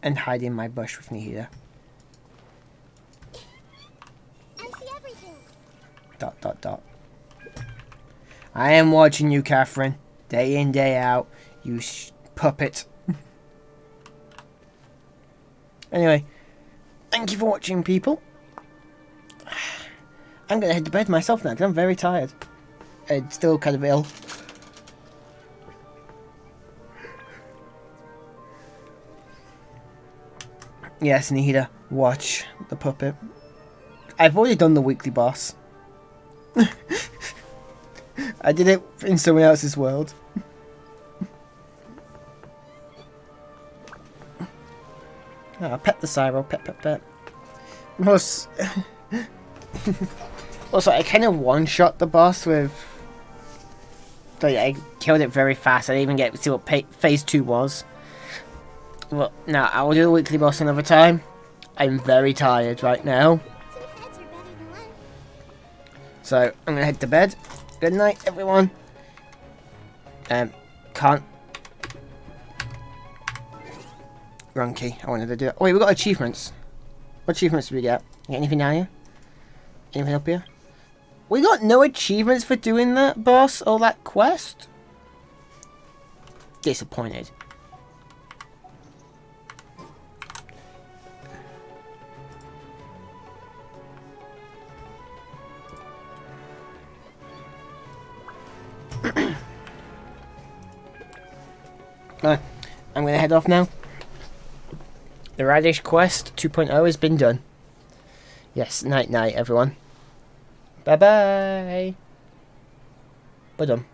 And hide in my bush with Nihida. I see everything. ... I am watching you, Catherine. Day in, day out. You puppet. Anyway, thank you for watching, people. I'm going to head to bed myself now because I'm very tired. And still kind of ill. Yes, Nihida, watch the puppet. I've already done the weekly boss. I did it in someone else's world. Oh, pet the Cyro, pet. Also, I kind of one-shot the boss with... Like, I killed it very fast. I didn't even get to see what phase 2 was. Well, now, I will do the weekly boss another time. I'm very tired right now. 2 heads are better than 1. So, I'm gonna head to bed. Good night, everyone. Can't. Wrong key. I wanted to do it. Oh, wait, we got achievements. What achievements did we get? Get anything down here? Anything up here? We got no achievements for doing that boss or that quest? Disappointed. No, I'm going to head off now. The Radish quest 2.0 has been done. Yes, night night everyone. Bye bye. We're done.